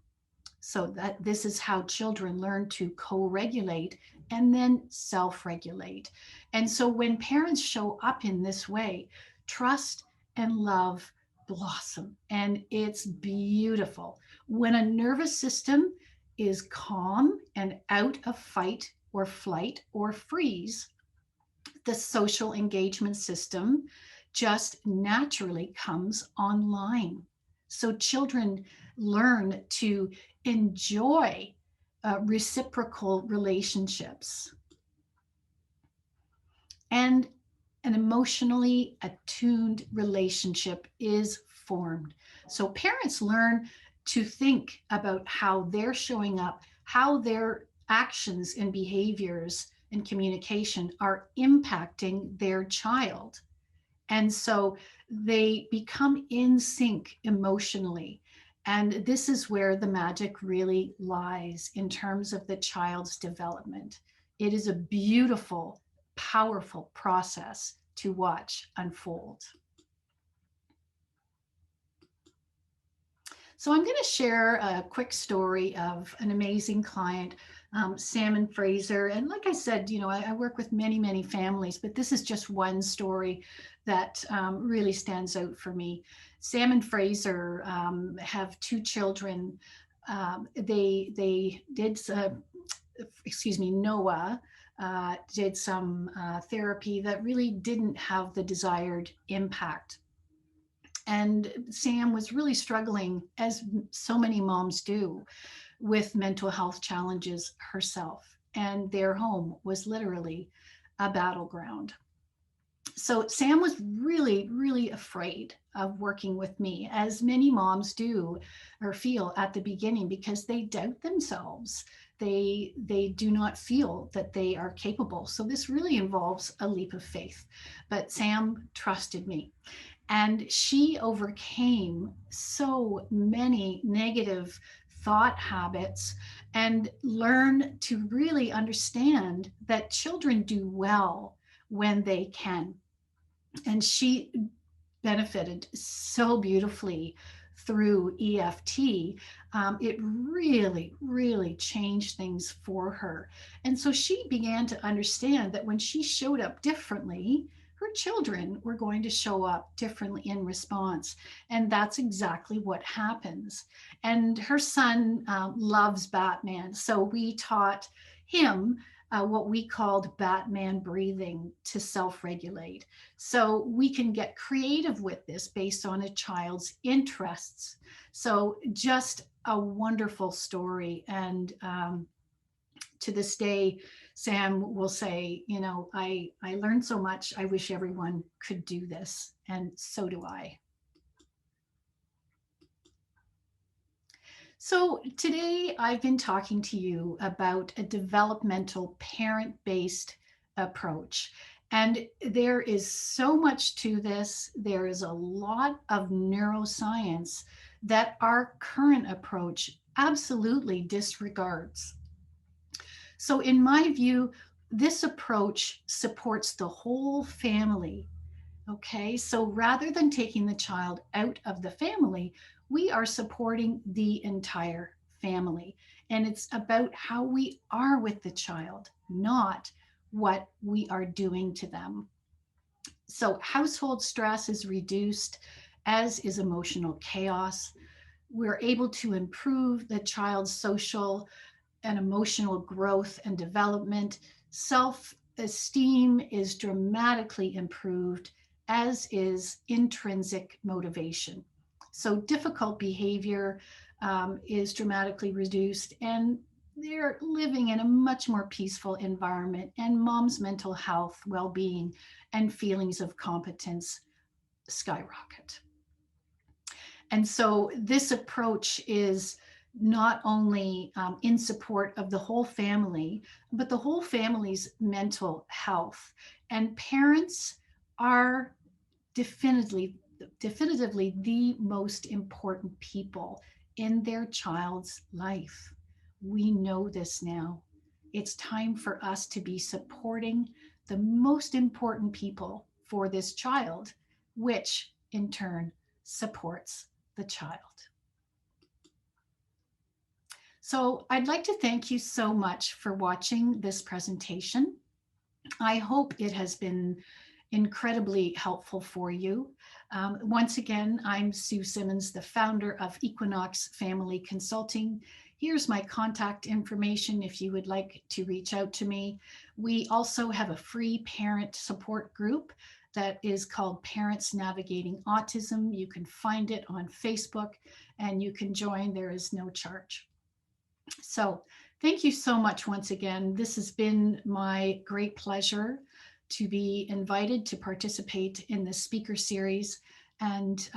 S5: So that this is how children learn to co-regulate and then self-regulate. And so when parents show up in this way, trust and love blossom, and it's beautiful. When a nervous system is calm and out of fight or flight or freeze, the social engagement system just naturally comes online. So children learn to enjoy reciprocal relationships, and an emotionally attuned relationship is formed. So parents learn to think about how they're showing up, how their actions and behaviors and communication are impacting their child. And so they become in sync emotionally. And this is where the magic really lies in terms of the child's development. It is a beautiful, powerful process to watch unfold. So I'm going to share a quick story of an amazing client, Sam and Fraser. And like I said, you know, I work with many, many families, but this is just one story that really stands out for me. Sam and Fraser have two children. They did, Noah did some therapy that really didn't have the desired impact. And Sam was really struggling, as so many moms do, with mental health challenges herself. And their home was literally a battleground. So Sam was really, really afraid of working with me, as many moms do or feel at the beginning, because they doubt themselves. They do not feel that they are capable. So this really involves a leap of faith. But Sam trusted me. And she overcame so many negative thought habits and learned to really understand that children do well when they can. And she benefited so beautifully through EFT. It really, really changed things for her. And so she began to understand that when she showed up differently, her children were going to show up differently in response. And that's exactly what happens. And her son loves Batman. So we taught him what we called Batman breathing to self-regulate. So we can get creative with this based on a child's interests. So just a wonderful story. And to this day, Sam will say, I learned so much. I wish everyone could do this. And so do I. So today I've been talking to you about a developmental parent-based approach. And there is so much to this. There is a lot of neuroscience that our current approach absolutely disregards. So in my view, this approach supports the whole family. Okay, so rather than taking the child out of the family, we are supporting the entire family. And it's about how we are with the child, not what we are doing to them. So household stress is reduced, as is emotional chaos. We're able to improve the child's social and emotional growth and development. Self-esteem is dramatically improved, as is intrinsic motivation. So difficult behavior is dramatically reduced, and they're living in a much more peaceful environment, and mom's mental health, well-being, and feelings of competence skyrocket. And so this approach is not only in support of the whole family, but the whole family's mental health. And parents are definitively the most important people in their child's life. We know this now. It's time for us to be supporting the most important people for this child, which in turn supports the child. So I'd like to thank you so much for watching this presentation. I hope it has been incredibly helpful for you. Once again, I'm Sue Simmons, the founder of Equinox Family Consulting. Here's my contact information if you would like to reach out to me. We also have a free parent support group that is called Parents Navigating Autism. You can find it on Facebook and you can join. There is no charge. So thank you so much once again. This has been my great pleasure to be invited to participate in this speaker series. And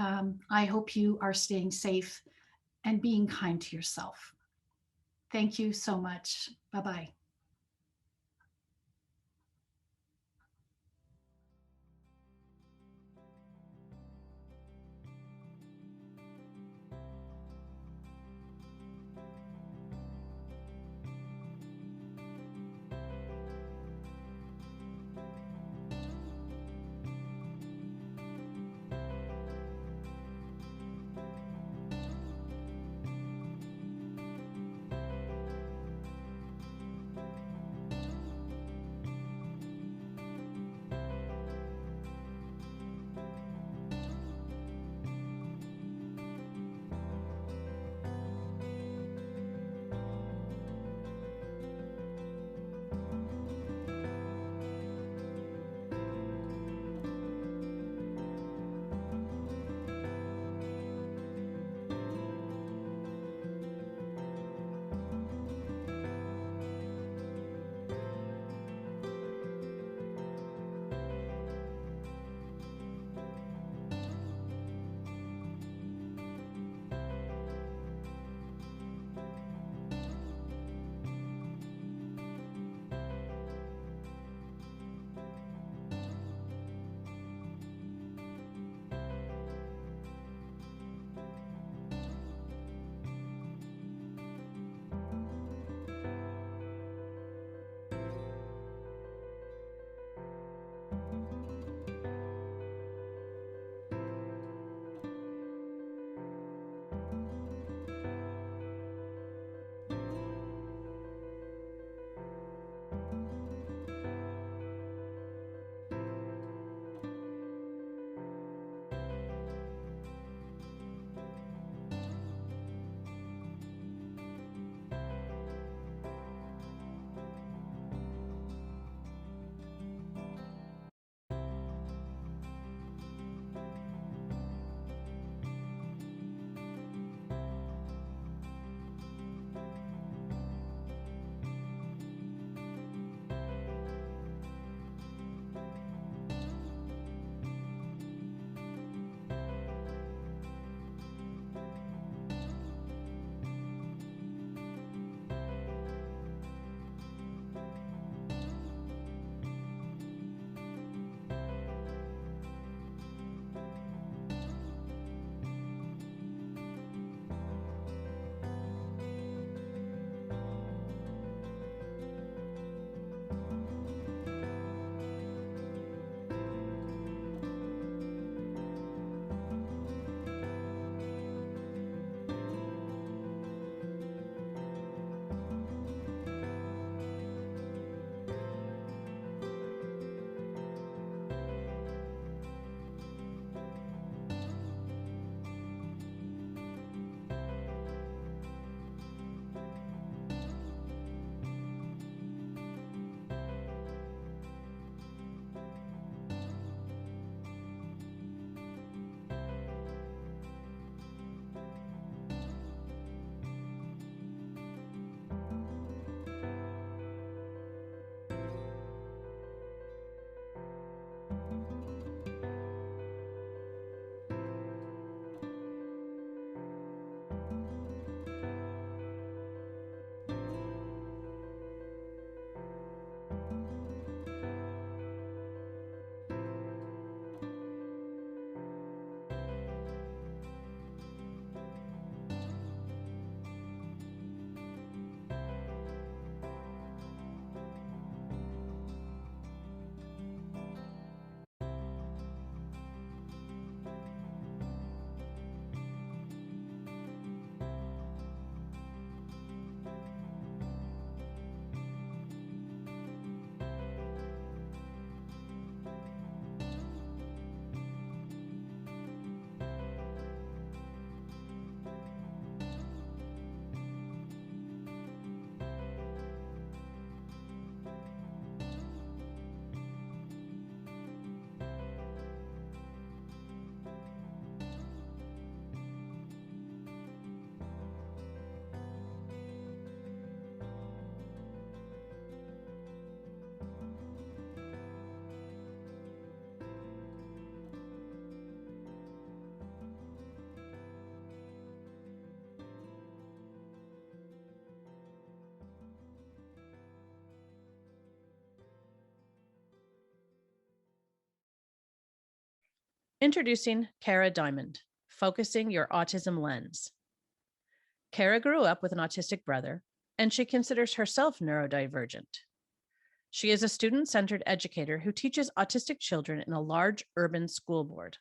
S5: I hope you are staying safe and being kind to yourself. Thank you so much. Bye-bye.
S2: Introducing Cara Diamond, Focusing Your Autism Lens. Cara grew up with an autistic brother, and she considers herself neurodivergent. She is a student-centered educator who teaches autistic children in a large urban school board.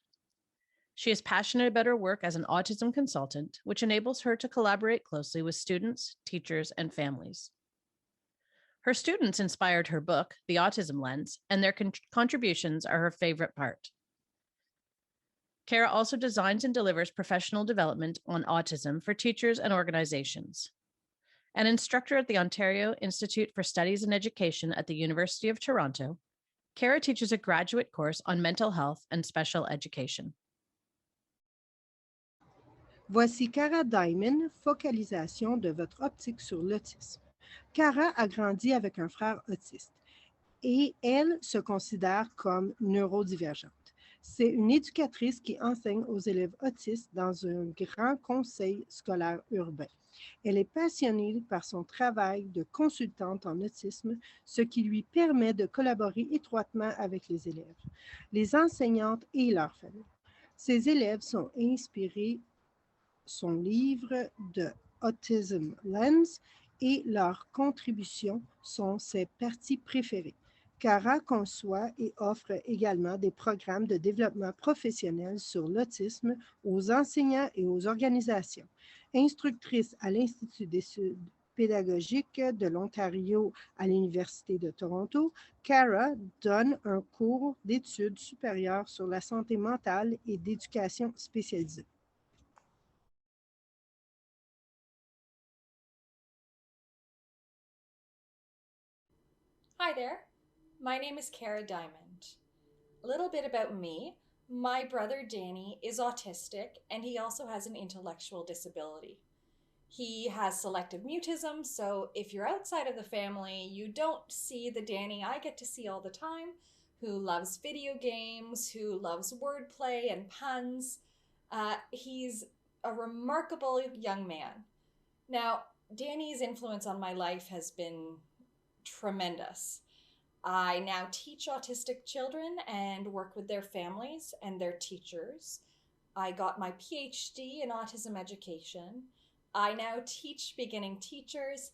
S2: She is passionate about her work as an autism consultant, which enables her to collaborate closely with students, teachers, and families. Her students inspired her book, The Autism Lens, and their contributions are her favorite part. Cara also designs and delivers professional development on autism for teachers and organizations. An instructor at the Ontario Institute for Studies in Education at the University of Toronto, Cara teaches a graduate course on mental health and special education.
S3: Voici Cara Diamond, focalisation de votre optique sur l'autisme. Cara a grandi avec un frère autiste et elle se considère comme neurodivergente. C'est une éducatrice qui enseigne aux élèves autistes dans un grand conseil scolaire urbain. Elle est passionnée par son travail de consultante en autisme, ce qui lui permet de collaborer étroitement avec les élèves, les enseignantes et leurs familles. Ses élèves sont inspirés son livre de Autism Lens et leurs contributions sont ses parties préférées. Cara conçoit et offre également des programmes de développement professionnel sur l'autisme aux enseignants et aux organisations. Instructrice à l'Institut d'études pédagogiques de l'Ontario à l'Université de Toronto, Cara donne un cours d'études supérieures sur la santé mentale et d'éducation spécialisée.
S6: Hi there, my name is Cara Diamond. A little bit about me. My brother Danny is autistic and he also has an intellectual disability. He has selective mutism, so if you're outside of the family, you don't see the Danny I get to see all the time, who loves video games, who loves wordplay and puns. He's a remarkable young man. Now, Danny's influence on my life has been tremendous. I now teach autistic children and work with their families and their teachers. I got my PhD in autism education. I now teach beginning teachers,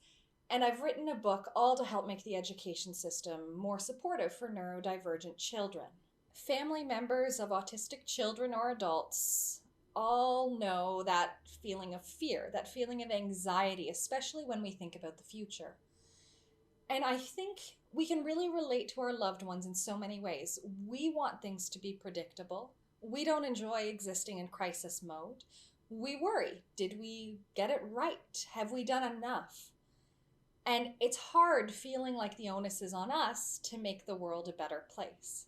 S6: and I've written a book all to help make the education system more supportive for neurodivergent children. Family members of autistic children or adults all know that feeling of fear, that feeling of anxiety, especially when we think about the future. And I think we can really relate to our loved ones in so many ways. We want things to be predictable. We don't enjoy existing in crisis mode. We worry. Did we get it right? Have we done enough? And it's hard feeling like the onus is on us to make the world a better place.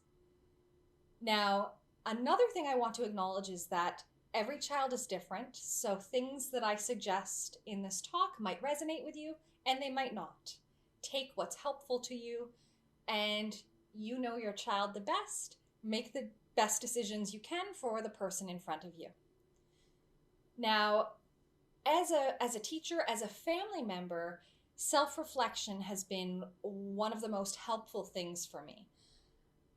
S6: Now, another thing I want to acknowledge is that every child is different, so things that I suggest in this talk might resonate with you, and they might not. Take what's helpful to you, and you know your child the best. Make the best decisions you can for the person in front of you. Now, as a teacher, as a family member, self-reflection has been one of the most helpful things for me.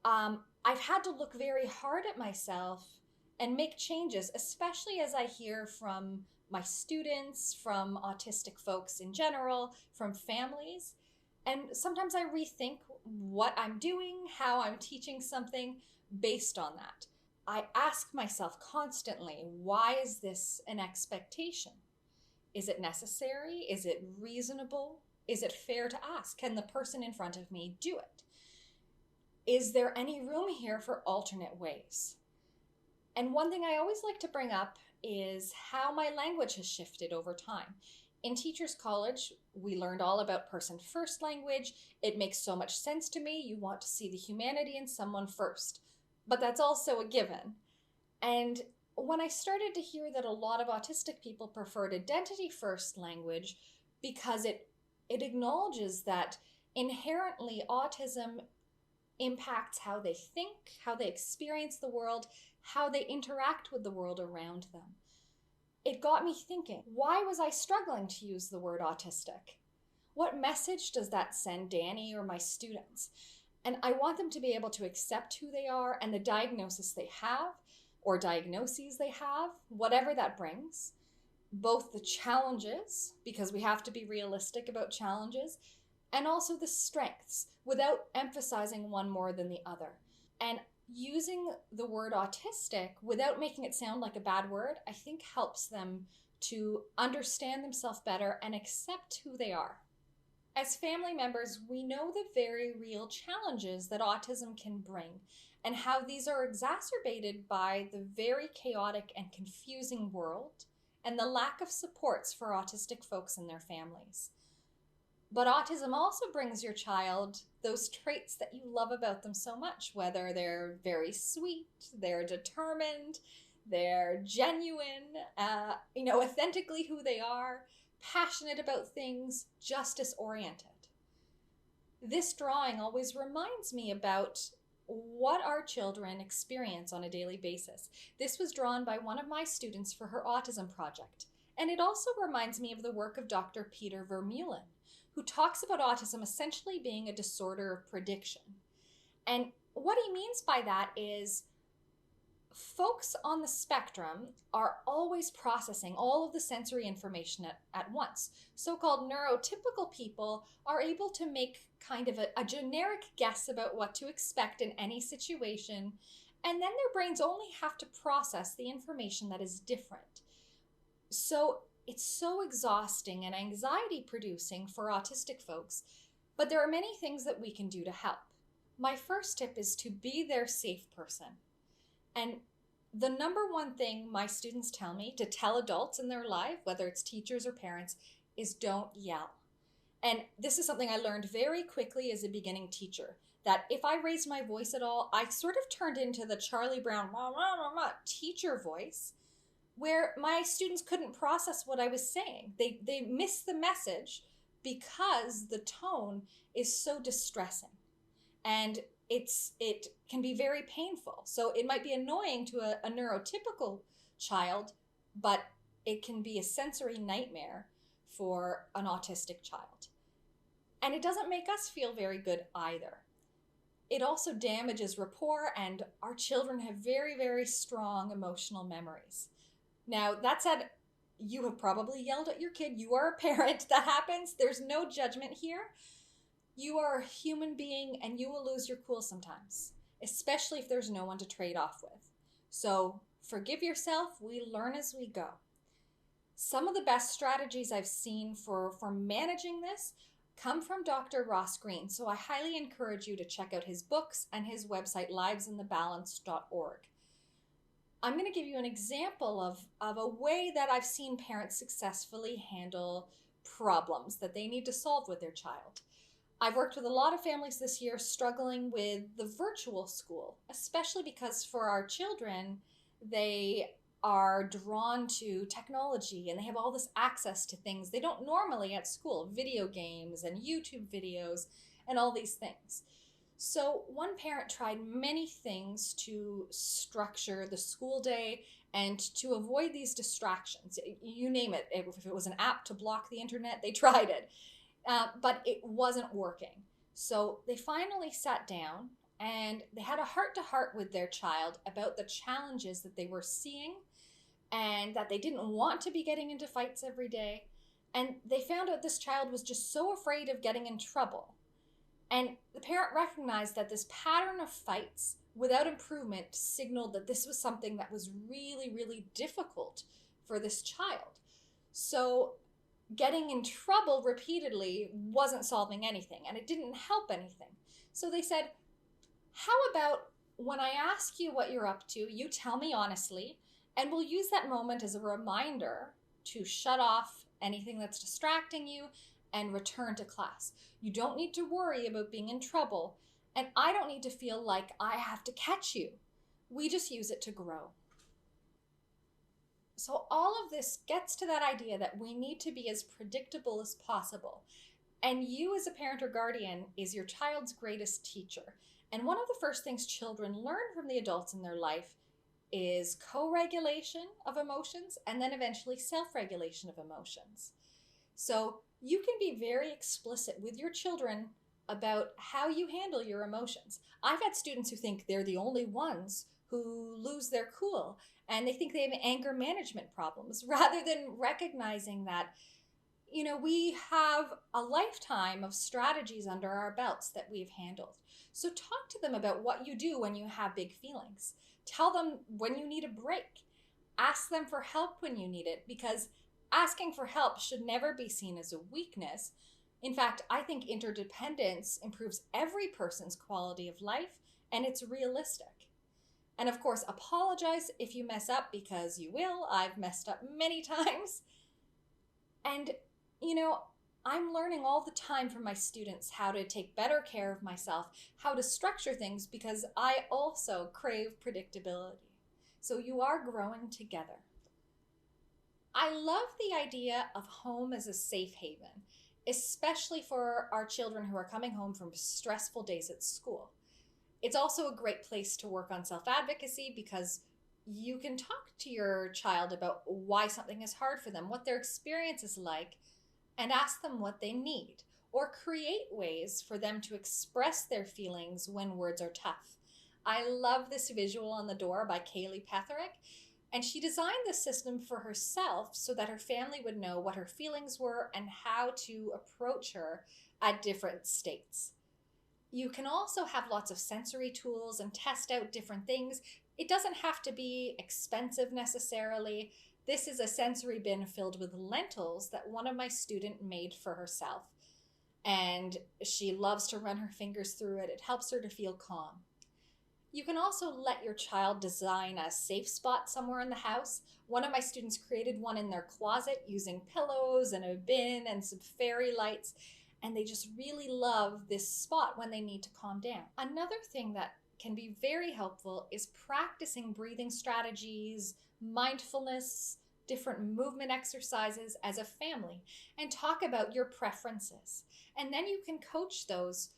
S6: I've had to look very hard at myself and make changes, especially as I hear from my students, from autistic folks in general, from families. And sometimes I rethink what I'm doing, how I'm teaching something based on that. I ask myself constantly, why is this an expectation? Is it necessary? Is it reasonable? Is it fair to ask? Can the person in front of me do it? Is there any room here for alternate ways? And one thing I always like to bring up is how my language has shifted over time. In Teachers College, we learned all about person-first language. It makes so much sense to me. You want to see the humanity in someone first, but that's also a given. And when I started to hear that a lot of autistic people preferred identity-first language because it acknowledges that inherently autism impacts how they think, how they experience the world, how they interact with the world around them. It got me thinking, why was I struggling to use the word autistic? What message does that send Danny or my students? And I want them to be able to accept who they are and the diagnosis they have, or diagnoses they have, whatever that brings, both the challenges, because we have to be realistic about challenges, and also the strengths without emphasizing one more than the other. And using the word autistic without making it sound like a bad word, I think helps them to understand themselves better and accept who they are. As family members, we know the very real challenges that autism can bring and how these are exacerbated by the very chaotic and confusing world and the lack of supports for autistic folks and their families. But autism also brings your child those traits that you love about them so much, whether they're very sweet, they're determined, they're genuine, authentically who they are, passionate about things, justice-oriented. This drawing always reminds me about what our children experience on a daily basis. This was drawn by one of my students for her autism project. And it also reminds me of the work of Dr. Peter Vermeulen, who talks about autism essentially being a disorder of prediction. And what he means by that is folks on the spectrum are always processing all of the sensory information at once. So-called neurotypical people are able to make kind of a generic guess about what to expect in any situation, and then their brains only have to process the information that is different. So it's so exhausting and anxiety producing for autistic folks, but there are many things that we can do to help. My first tip is to be their safe person. And the number one thing my students tell me to tell adults in their life, whether it's teachers or parents, is don't yell. And this is something I learned very quickly as a beginning teacher, that if I raised my voice at all, I sort of turned into the Charlie Brown teacher voice, where my students couldn't process what I was saying. They missed the message because the tone is so distressing. And it can be very painful. So it might be annoying to a neurotypical child, but it can be a sensory nightmare for an autistic child. And it doesn't make us feel very good either. It also damages rapport, and our children have very, very strong emotional memories. Now, that said, you have probably yelled at your kid. You are a parent. That happens. There's no judgment here. You are a human being, and you will lose your cool sometimes, especially if there's no one to trade off with. So forgive yourself. We learn as we go. Some of the best strategies I've seen for managing this come from Dr. Ross Green. So I highly encourage you to check out his books and his website, livesinthebalance.org. I'm going to give you an example of a way that I've seen parents successfully handle problems that they need to solve with their child. I've worked with a lot of families this year struggling with the virtual school, especially because for our children, they are drawn to technology and they have all this access to things they don't normally at school, video games and YouTube videos and all these things. So one parent tried many things to structure the school day and to avoid these distractions. You name it. If it was an app to block the internet, they tried it. But it wasn't working. So they finally sat down and they had a heart-to-heart with their child about the challenges that they were seeing and that they didn't want to be getting into fights every day. And they found out this child was just so afraid of getting in trouble. And the parent recognized that this pattern of fights without improvement signaled that this was something that was really, really difficult for this child. So getting in trouble repeatedly wasn't solving anything, and it didn't help anything. So they said, how about when I ask you what you're up to, you tell me honestly, and we'll use that moment as a reminder to shut off anything that's distracting you and return to class. You don't need to worry about being in trouble, and I don't need to feel like I have to catch you. We just use it to grow. So all of this gets to that idea that we need to be as predictable as possible. And you as a parent or guardian is your child's greatest teacher. And one of the first things children learn from the adults in their life is co-regulation of emotions and then eventually self-regulation of emotions. So you can be very explicit with your children about how you handle your emotions. I've had students who think they're the only ones who lose their cool and they think they have anger management problems, rather than recognizing that, we have a lifetime of strategies under our belts that we've handled. So talk to them about what you do when you have big feelings. Tell them when you need a break. Ask them for help when you need it, because asking for help should never be seen as a weakness. In fact, I think interdependence improves every person's quality of life, and it's realistic. And of course, apologize if you mess up, because you will. I've messed up many times. And, I'm learning all the time from my students how to take better care of myself, how to structure things, because I also crave predictability. So you are growing together. I love the idea of home as a safe haven, especially for our children who are coming home from stressful days at school. It's also a great place to work on self-advocacy, because you can talk to your child about why something is hard for them, what their experience is like, and ask them what they need, or create ways for them to express their feelings when words are tough. I love this visual on the door by Kaylee Petherick, and she designed this system for herself so that her family would know what her feelings were and how to approach her at different states. You can also have lots of sensory tools and test out different things. It doesn't have to be expensive necessarily. This is a sensory bin filled with lentils that one of my students made for herself. And she loves to run her fingers through it. It helps her to feel calm. You can also let your child design a safe spot somewhere in the house. One of my students created one in their closet using pillows and a bin and some fairy lights. And they just really love this spot when they need to calm down. Another thing that can be very helpful is practicing breathing strategies, mindfulness, different movement exercises as a family, and talk about your preferences. And then you can coach those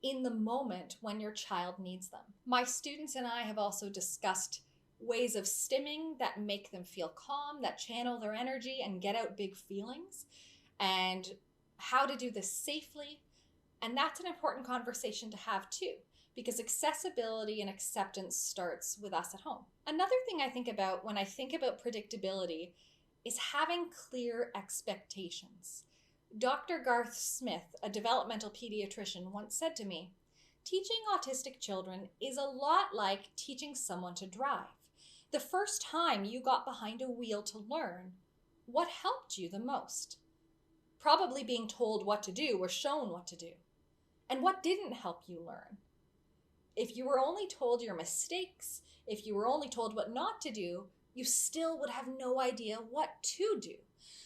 S6: in the moment when your child needs them. My students and I have also discussed ways of stimming that make them feel calm, that channel their energy and get out big feelings, and how to do this safely. And that's an important conversation to have too, because accessibility and acceptance starts with us at home. Another thing I think about when I think about predictability is having clear expectations. Dr. Garth Smith, a developmental pediatrician, once said to me, "Teaching autistic children is a lot like teaching someone to drive. The first time you got behind a wheel to learn, what helped you the most? Probably being told what to do or shown what to do. And what didn't help you learn? If you were only told your mistakes, if you were only told what not to do, you still would have no idea what to do."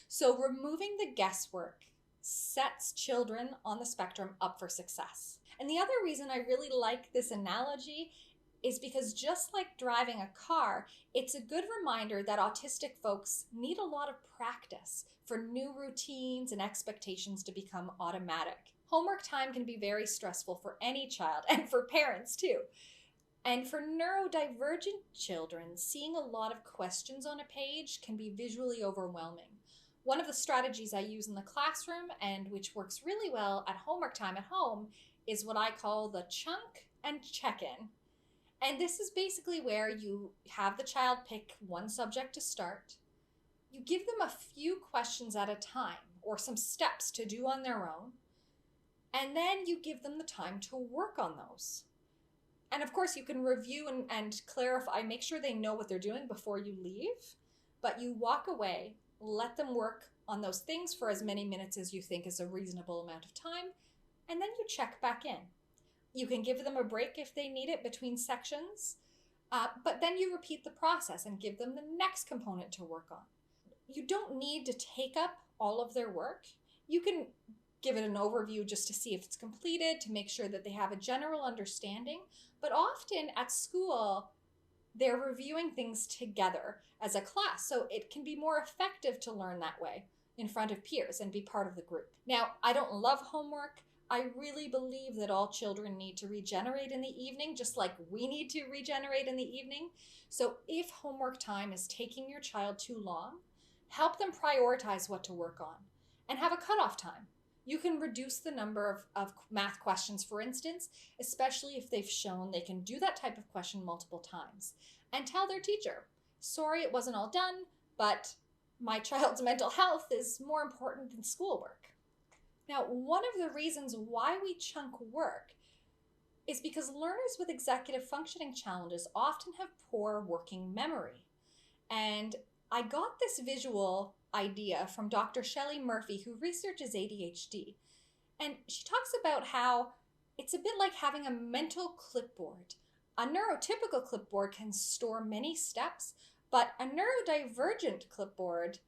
S6: So removing the guesswork sets children on the spectrum up for success. And the other reason I really like this analogy is because just like driving a car, it's a good reminder that autistic folks need a lot of practice for new routines and expectations to become automatic. Homework time can be very stressful for any child, and for parents too. And for neurodivergent children, seeing a lot of questions on a page can be visually overwhelming. One of the strategies I use in the classroom, and which works really well at homework time at home, is what I call the chunk and check-in. And this is basically where you have the child pick one subject to start. You give them a few questions at a time, or some steps to do on their own, and then you give them the time to work on those. And of course, you can review and clarify, make sure they know what they're doing before you leave, but you walk away, let them work on those things for as many minutes as you think is a reasonable amount of time, and then you check back in. You can give them a break if they need it between sections, but then you repeat the process and give them the next component to work on. You don't need to take up all of their work. You can give it an overview just to see if it's completed, to make sure that they have a general understanding. But often at school, they're reviewing things together as a class, so it can be more effective to learn that way in front of peers and be part of the group. Now, I don't love homework. I really believe that all children need to regenerate in the evening, just like we need to regenerate in the evening. So if homework time is taking your child too long, help them prioritize what to work on and have a cutoff time. You can reduce the number of math questions, for instance, especially if they've shown they can do that type of question multiple times. And tell their teacher, sorry it wasn't all done, but my child's mental health is more important than schoolwork. Now, one of the reasons why we chunk work is because learners with executive functioning challenges often have poor working memory. And I got this visual idea from Dr. Shelley Murphy, who researches ADHD. And she talks about how it's a bit like having a mental clipboard. A neurotypical clipboard can store many steps, but a neurodivergent clipboard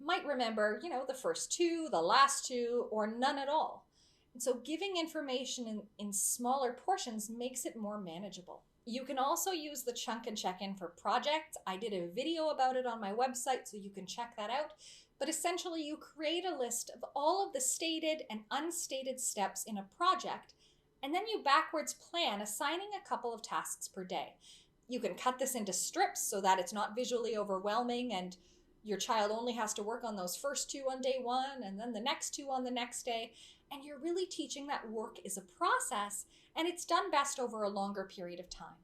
S6: might remember, the first two, the last two, or none at all. And so giving information in smaller portions makes it more manageable. You can also use the chunk and check-in for projects. I did a video about it on my website, so you can check that out. But essentially, you create a list of all of the stated and unstated steps in a project, and then you backwards plan, assigning a couple of tasks per day. You can cut this into strips so that it's not visually overwhelming and your child only has to work on those first two on day one and then the next two on the next day. And you're really teaching that work is a process and it's done best over a longer period of time.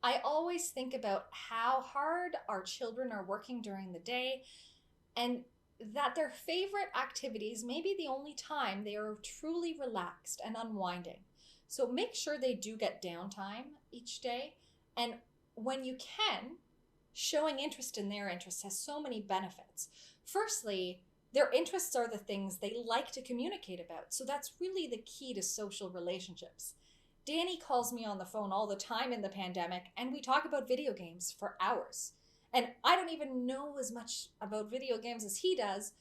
S6: I always think about how hard our children are working during the day and that their favorite activities may be the only time they are truly relaxed and unwinding. So make sure they do get downtime each day. And when you can, showing interest in their interests has so many benefits. Firstly, their interests are the things they like to communicate about. So that's really the key to social relationships. Danny calls me on the phone all the time in the pandemic, and we talk about video games for hours. And I don't even know as much about video games as he does,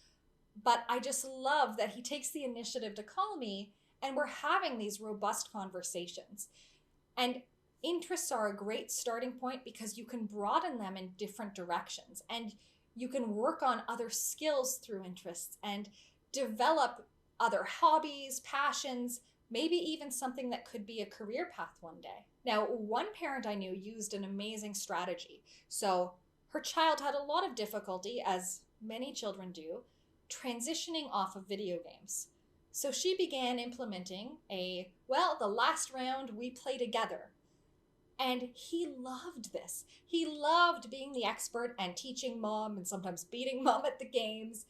S6: but I just love that he takes the initiative to call me, and we're having these robust conversations. And interests are a great starting point because you can broaden them in different directions, and you can work on other skills through interests and develop other hobbies, passions, maybe even something that could be a career path one day. Now, one parent I knew used an amazing strategy. So her child had a lot of difficulty, as many children do, transitioning off of video games. So she began implementing the last round we play together. And he loved this. He loved being the expert and teaching mom and sometimes beating mom at the games.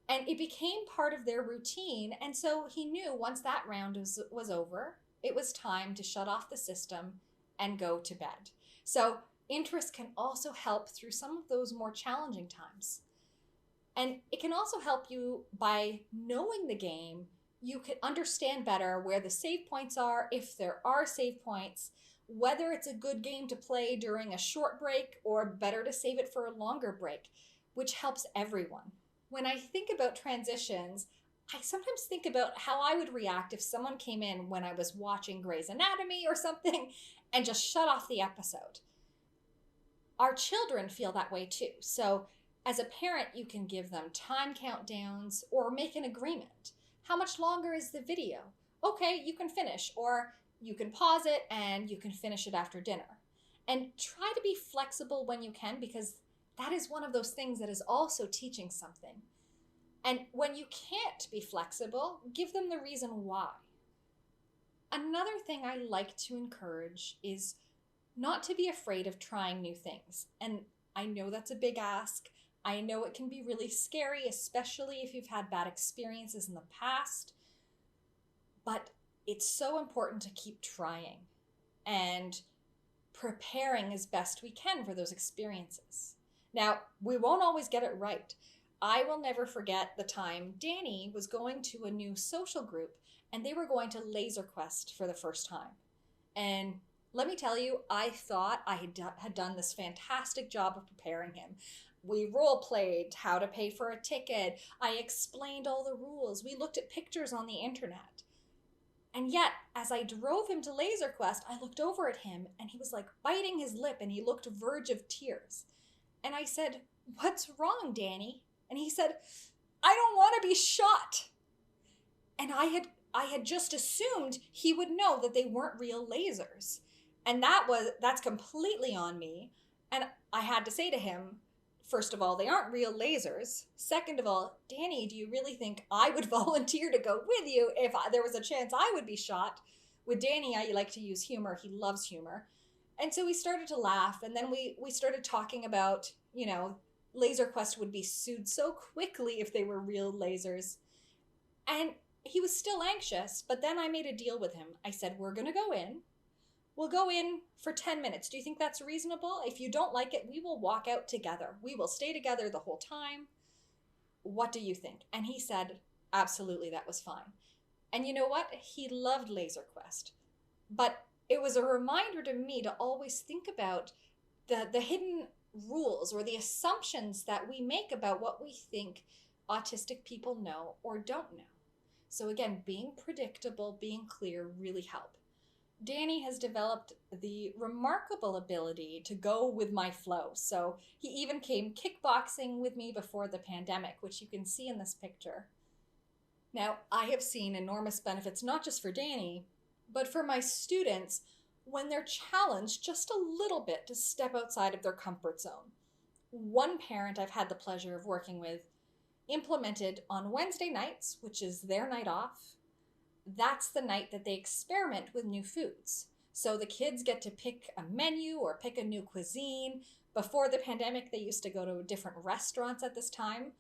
S6: And it became part of their routine. And so he knew once that round was over, it was time to shut off the system and go to bed. So interest can also help through some of those more challenging times. And it can also help you by knowing the game. You can understand better where the save points are, if there are save points, whether it's a good game to play during a short break or better to save it for a longer break, which helps everyone. When I think about transitions, I sometimes think about how I would react if someone came in when I was watching Grey's Anatomy or something and just shut off the episode. Our children feel that way too. So as a parent, you can give them time countdowns or make an agreement. How much longer is the video? Okay, you can finish, or you can pause it and you can finish it after dinner. And try to be flexible when you can, because that is one of those things that is also teaching something. And when you can't be flexible, give them the reason why. Another thing I like to encourage is not to be afraid of trying new things. And I know that's a big ask. I know it can be really scary, especially if you've had bad experiences in the past. But it's so important to keep trying and preparing as best we can for those experiences. Now, we won't always get it right. I will never forget the time Danny was going to a new social group and they were going to Laser Quest for the first time. And let me tell you, I thought I had done this fantastic job of preparing him. We role-played how to pay for a ticket. I explained all the rules. We looked at pictures on the internet. And yet, as I drove him to Laser Quest, I looked over at him and he was like biting his lip and he looked verge of tears. And I said, "What's wrong, Danny?" And he said, "I don't want to be shot." And I had just assumed he would know that they weren't real lasers. And that's completely on me. And I had to say to him, first of all, they aren't real lasers. Second of all, Danny, do you really think I would volunteer to go with you if there was a chance I would be shot? With Danny, I like to use humor. He loves humor. And so we started to laugh, and then we started talking about, Laser Quest would be sued so quickly if they were real lasers. And he was still anxious, but then I made a deal with him. I said, we're going to go in. We'll go in for 10 minutes. Do you think that's reasonable? If you don't like it, we will walk out together. We will stay together the whole time. What do you think? And he said, absolutely, that was fine. And you know what? He loved Laser Quest. But it was a reminder to me to always think about the hidden rules or the assumptions that we make about what we think autistic people know or don't know. So again, being predictable, being clear really help. Danny has developed the remarkable ability to go with my flow. So he even came kickboxing with me before the pandemic, which you can see in this picture. Now, I have seen enormous benefits, not just for Danny, but for my students when they're challenged just a little bit to step outside of their comfort zone. One parent I've had the pleasure of working with implemented on Wednesday nights, which is their night off. That's the night that they experiment with new foods. So the kids get to pick a menu or pick a new cuisine. Before the pandemic, they used to go to different restaurants at this time.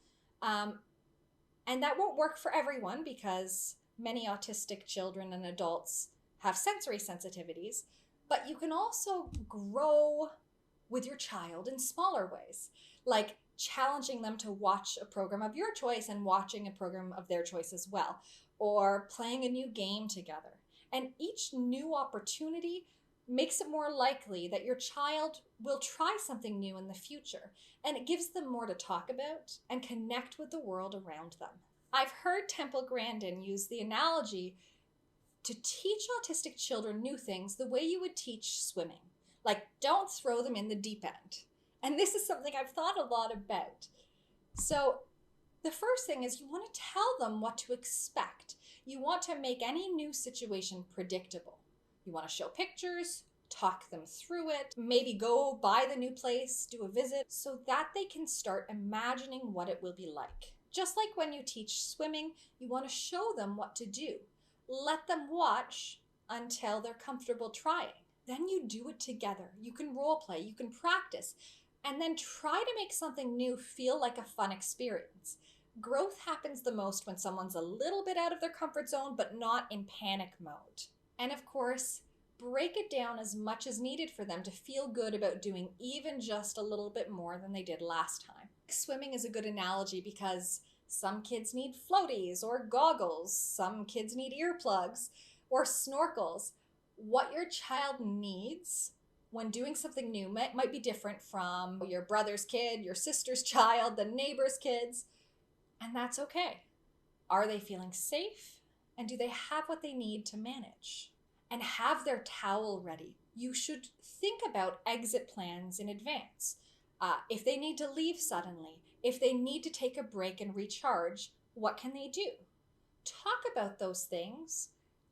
S6: And that won't work for everyone because many autistic children and adults have sensory sensitivities. But you can also grow with your child in smaller ways, like challenging them to watch a program of your choice and watching a program of their choice as well, or playing a new game together. And each new opportunity makes it more likely that your child will try something new in the future, and it gives them more to talk about and connect with the world around them. I've heard Temple Grandin use the analogy to teach autistic children new things the way you would teach swimming. Like, don't throw them in the deep end. And this is something I've thought a lot about. So the first thing is you want to tell them what to expect. You want to make any new situation predictable. You want to show pictures, talk them through it, maybe go by the new place, do a visit, so that they can start imagining what it will be like. Just like when you teach swimming, you want to show them what to do. Let them watch until they're comfortable trying. Then you do it together. You can role play, you can practice, and then try to make something new feel like a fun experience. Growth happens the most when someone's a little bit out of their comfort zone, but not in panic mode. And of course, break it down as much as needed for them to feel good about doing even just a little bit more than they did last time. Swimming is a good analogy because some kids need floaties or goggles, some kids need earplugs or snorkels. What your child needs when doing something new might be different from your brother's kid, your sister's child, the neighbor's kids, and that's okay. Are they feeling safe? And do they have what they need to manage? And have their towel ready. You should think about exit plans in advance. If they need to leave suddenly, if they need to take a break and recharge, what can they do? Talk about those things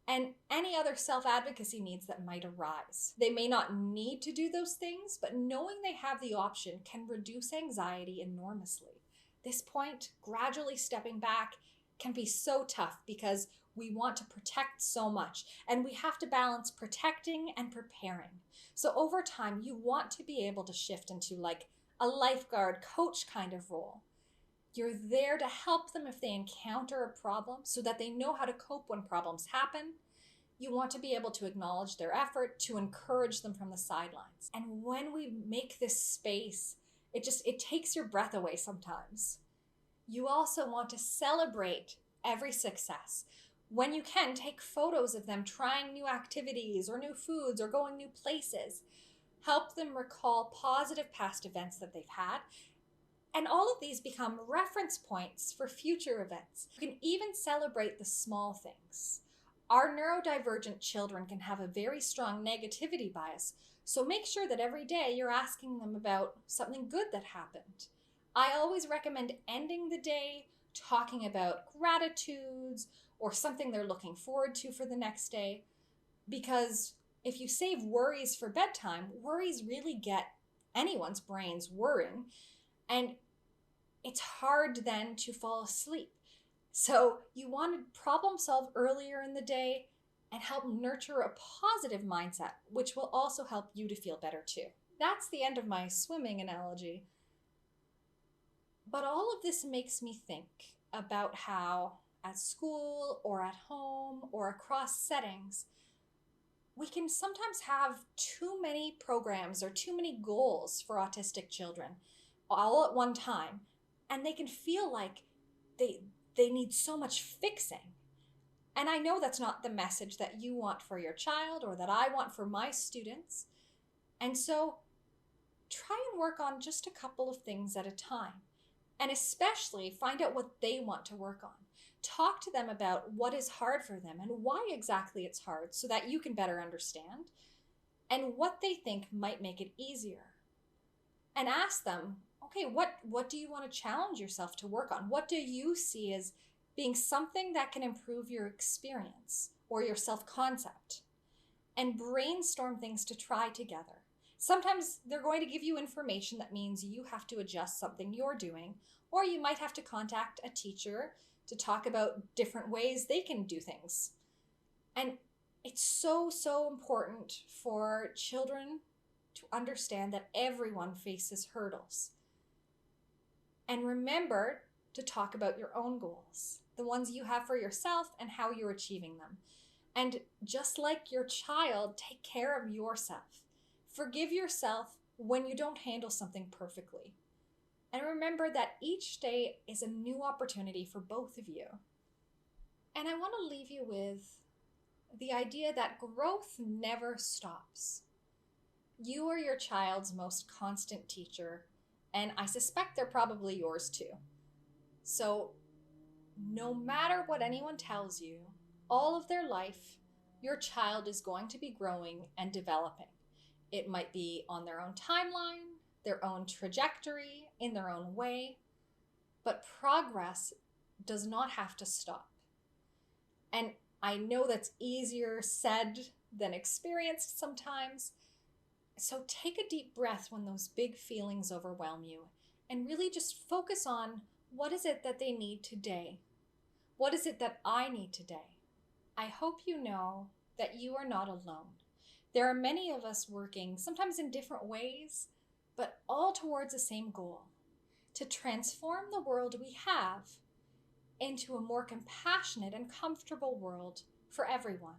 S6: and any other self-advocacy needs that might arise. They may not need to do those things, but knowing they have the option can reduce anxiety enormously. This point, gradually stepping back, can be so tough because we want to protect so much, and we have to balance protecting and preparing. So over time, you want to be able to shift into like a lifeguard coach kind of role. You're there to help them if they encounter a problem so that they know how to cope when problems happen. You want to be able to acknowledge their effort, to encourage them from the sidelines. And when we make this space, it takes your breath away sometimes. You also want to celebrate every success. When you can, take photos of them trying new activities or new foods or going new places. Help them recall positive past events that they've had. And all of these become reference points for future events. You can even celebrate the small things. Our neurodivergent children can have a very strong negativity bias, so make sure that every day you're asking them about something good that happened. I always recommend ending the day talking about gratitudes or something they're looking forward to for the next day, because if you save worries for bedtime, worries really get anyone's brains worrying. And it's hard then to fall asleep. So you want to problem solve earlier in the day and help nurture a positive mindset, which will also help you to feel better too. That's the end of my swimming analogy. But all of this makes me think about how at school or at home or across settings, we can sometimes have too many programs or too many goals for autistic children all at one time, and they can feel like they need so much fixing. And I know that's not the message that you want for your child or that I want for my students. And so try and work on just a couple of things at a time. And especially find out what they want to work on. Talk to them about what is hard for them and why exactly it's hard so that you can better understand, and what they think might make it easier. And ask them, okay, what do you want to challenge yourself to work on? What do you see as being something that can improve your experience or your self-concept? And brainstorm things to try together. Sometimes they're going to give you information that means you have to adjust something you're doing, or you might have to contact a teacher to talk about different ways they can do things. And it's so, so important for children to understand that everyone faces hurdles. And remember to talk about your own goals, the ones you have for yourself and how you're achieving them. And just like your child, take care of yourself. Forgive yourself when you don't handle something perfectly. And remember that each day is a new opportunity for both of you. And I want to leave you with the idea that growth never stops. You are your child's most constant teacher, and I suspect they're probably yours too. So no matter what anyone tells you, all of their life, your child is going to be growing and developing. It might be on their own timeline, their own trajectory, in their own way, but progress does not have to stop. And I know that's easier said than experienced sometimes. So take a deep breath when those big feelings overwhelm you and really just focus on what is it that they need today? What is it that I need today? I hope you know that you are not alone. There are many of us working, sometimes in different ways, but all towards the same goal, to transform the world we have into a more compassionate and comfortable world for everyone.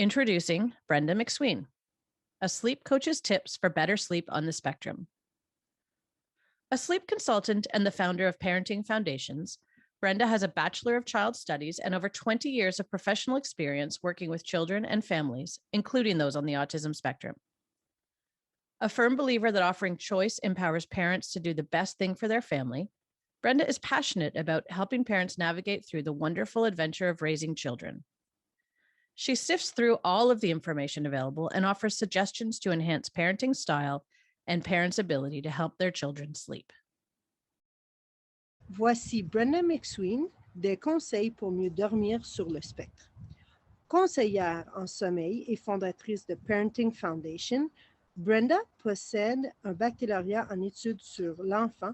S2: Introducing Brenda McSween, a sleep coach's tips for better sleep on the spectrum. A sleep consultant and the founder of Parenting Foundations, Brenda has a Bachelor of Child Studies and over 20 years of professional experience working with children and families, including those on the autism spectrum. A firm believer that offering choice empowers parents to do the best thing for their family, Brenda is passionate about helping parents navigate through the wonderful adventure of raising children. She sifts through all of the information available and offers suggestions to enhance parenting style and parents' ability to help their children sleep.
S3: Voici Brenda McSween, des conseils pour mieux dormir sur le spectre. Conseillère en sommeil et fondatrice de Parenting Foundation, Brenda possède un baccalauréat en études sur l'enfant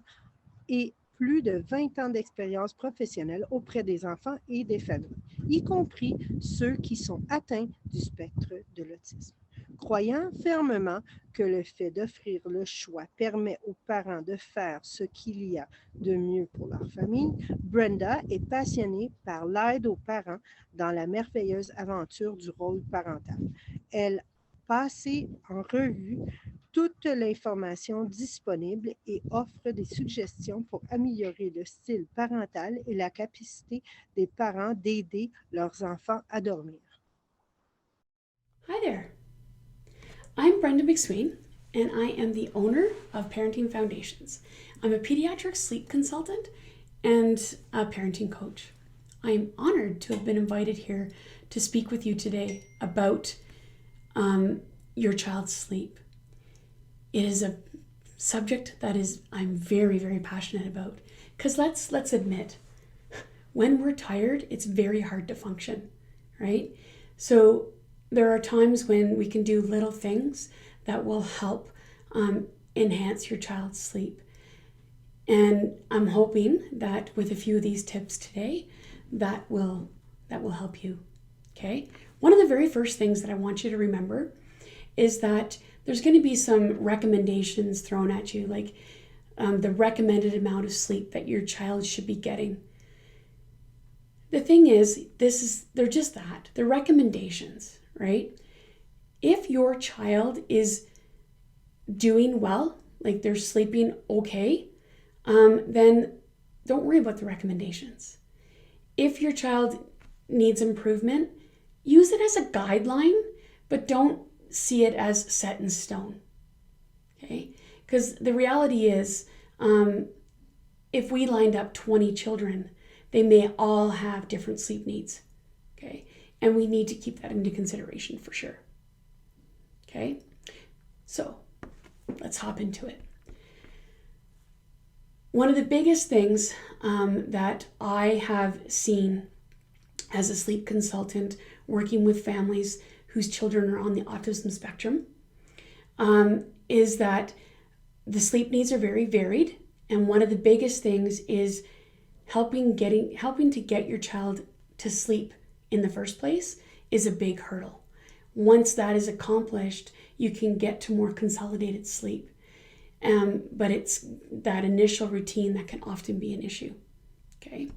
S3: et plus de 20 ans d'expérience professionnelle auprès des enfants et des familles, y compris ceux qui sont atteints du spectre de l'autisme. Croyant fermement que le fait d'offrir le choix permet aux parents de faire ce qu'il y a de mieux pour leur famille, Brenda est passionnée par l'aide aux parents dans la merveilleuse aventure du rôle parental. Elle passe en revue toute l'information disponible et offre des suggestions pour améliorer le style parental et la capacité des parents d'aider leurs enfants à dormir.
S7: Hi there. I'm Brenda McSween, and I am the owner of Parenting Foundations. I'm a pediatric sleep consultant and a parenting coach. I am honored to have been invited here to speak with you today about your child's sleep. It is a subject that I'm very, very passionate about, because let's admit, when we're tired, it's very hard to function, right? So there are times when we can do little things that will help enhance your child's sleep. And I'm hoping that with a few of these tips today, that will help you, okay? One of the very first things that I want you to remember is that there's going to be some recommendations thrown at you, like the recommended amount of sleep that your child should be getting. The thing is, they're just that. They're recommendations, right? If your child is doing well, like they're sleeping okay, then don't worry about the recommendations. If your child needs improvement, use it as a guideline, but don't see it as set in stone, okay? Because the reality is, if we lined up 20 children, they may all have different sleep needs, okay? And we need to keep that into consideration for sure, okay? So let's hop into it. One of the biggest things that I have seen as a sleep consultant working with families whose children are on the autism spectrum is that the sleep needs are very varied. And one of the biggest things is helping to get your child to sleep in the first place is a big hurdle. Once that is accomplished, you can get to more consolidated sleep. But it's that initial routine that can often be an issue. Okay,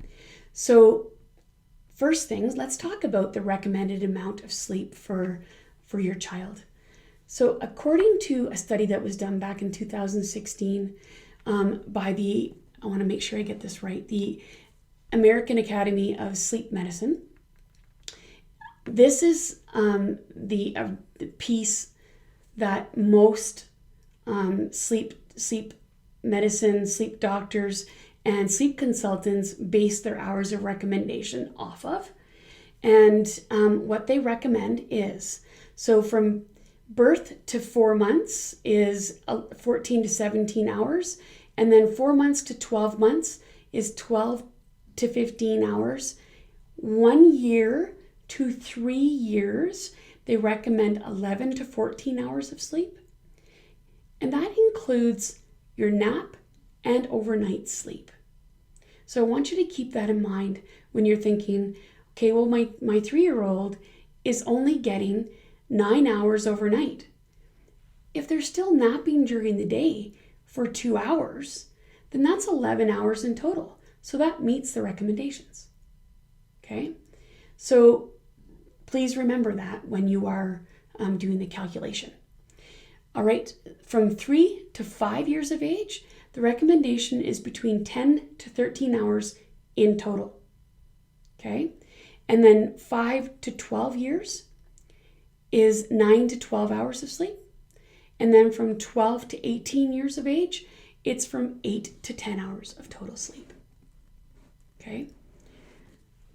S7: so first things, let's talk about the recommended amount of sleep for your child. So according to a study that was done back in 2016 by I want to make sure I get this right, the American Academy of Sleep Medicine, this is the piece that most sleep medicine, sleep doctors, and sleep consultants base their hours of recommendation off of. And what they recommend is, so from birth to 4 months is 14 to 17 hours, and then 4 months to 12 months is 12 to 15 hours. 1 year to 3 years, they recommend 11 to 14 hours of sleep. And that includes your nap and overnight sleep. So I want you to keep that in mind when you're thinking, okay, well, my 3-year-old is only getting 9 hours overnight. If they're still napping during the day for 2 hours, then that's 11 hours in total. So that meets the recommendations. Okay? So please remember that when you are doing the calculation. All right, from 3 to 5 years of age, the recommendation is between 10 to 13 hours in total. Okay, and then 5 to 12 years is 9 to 12 hours of sleep. And then from 12 to 18 years of age, it's from 8 to 10 hours of total sleep. Okay,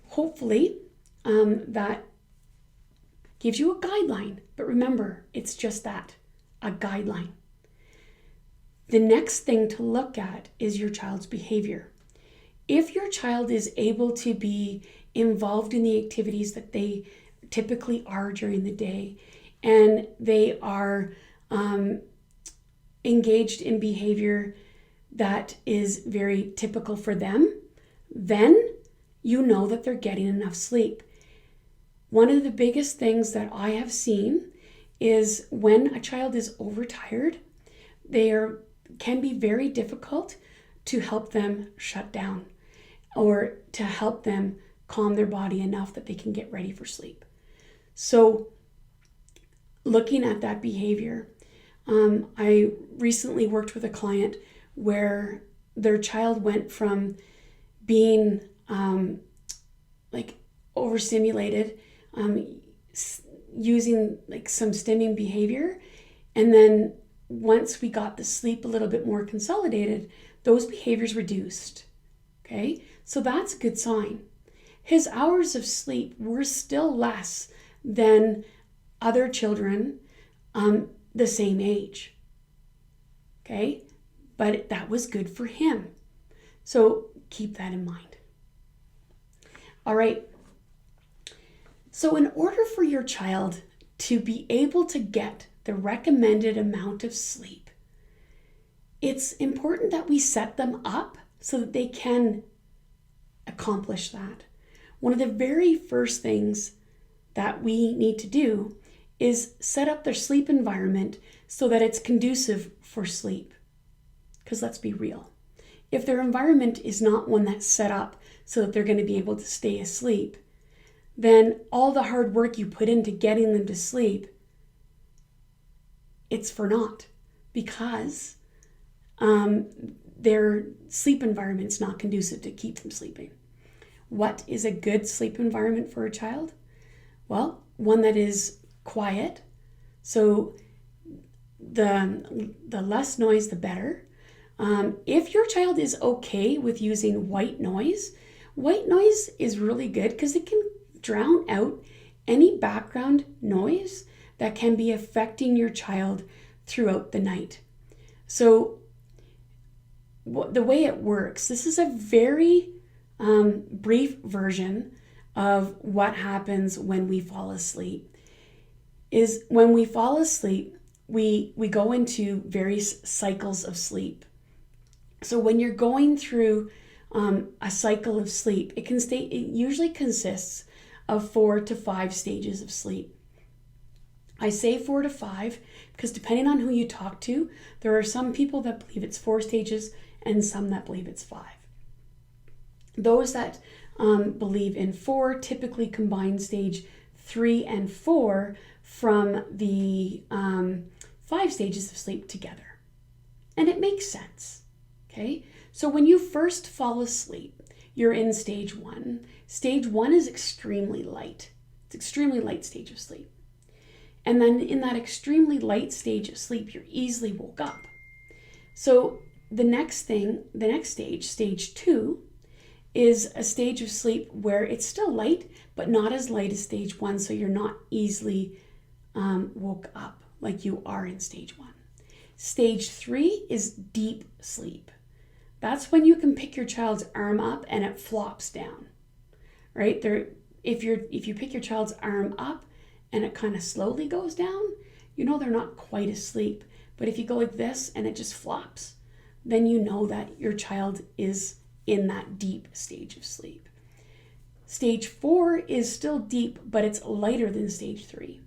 S7: hopefully that gives you a guideline, but remember, it's just that, a guideline. The next thing to look at is your child's behavior. If your child is able to be involved in the activities that they typically are during the day, and they are engaged in behavior that is very typical for them, then you know that they're getting enough sleep. One of the biggest things that I have seen is when a child is overtired, can be very difficult to help them shut down or to help them calm their body enough that they can get ready for sleep. So looking at that behavior, I recently worked with a client where their child went from being like overstimulated, using like some stimming behavior, and then once we got the sleep a little bit more consolidated, those behaviors reduced. Okay, so that's a good sign. His hours of sleep were still less than other children the same age. Okay, but that was good for him. So keep that in mind. All right. So in order for your child to be able to get the recommended amount of sleep, it's important that we set them up so that they can accomplish that. One of the very first things that we need to do is set up their sleep environment so that it's conducive for sleep. Because let's be real, if their environment is not one that's set up so that they're going to be able to stay asleep, then all the hard work you put into getting them to sleep, it's for naught, because their sleep environment's not conducive to keep them sleeping. What is a good sleep environment for a child? Well, one that is quiet. So the less noise, the better. If your child is okay with using white noise is really good because it can drown out any background noise that can be affecting your child throughout the night. So the way it works, this is a very brief version of what happens when we fall asleep. Is when we fall asleep, we go into various cycles of sleep. So when you're going through a cycle of sleep, it usually consists of 4 to 5 stages of sleep. I say 4 to 5 because depending on who you talk to, there are some people that believe it's 4 stages and some that believe it's 5. Those that believe in 4 typically combine stage 3 and 4 from the 5 stages of sleep together. And it makes sense. Okay, so when you first fall asleep, you're in stage 1. Stage 1 is extremely light. It's extremely light stage of sleep. And then in that extremely light stage of sleep, you're easily woke up. So the next stage, stage 2, is a stage of sleep where it's still light, but not as light as stage 1, so you're not easily woke up like you are in stage 1. Stage 3 is deep sleep. That's when you can pick your child's arm up and it flops down, right? If you pick your child's arm up and it kind of slowly goes down, you know they're not quite asleep. But if you go like this and it just flops, then you know that your child is in that deep stage of sleep. Stage 4 is still deep, but it's lighter than stage 3.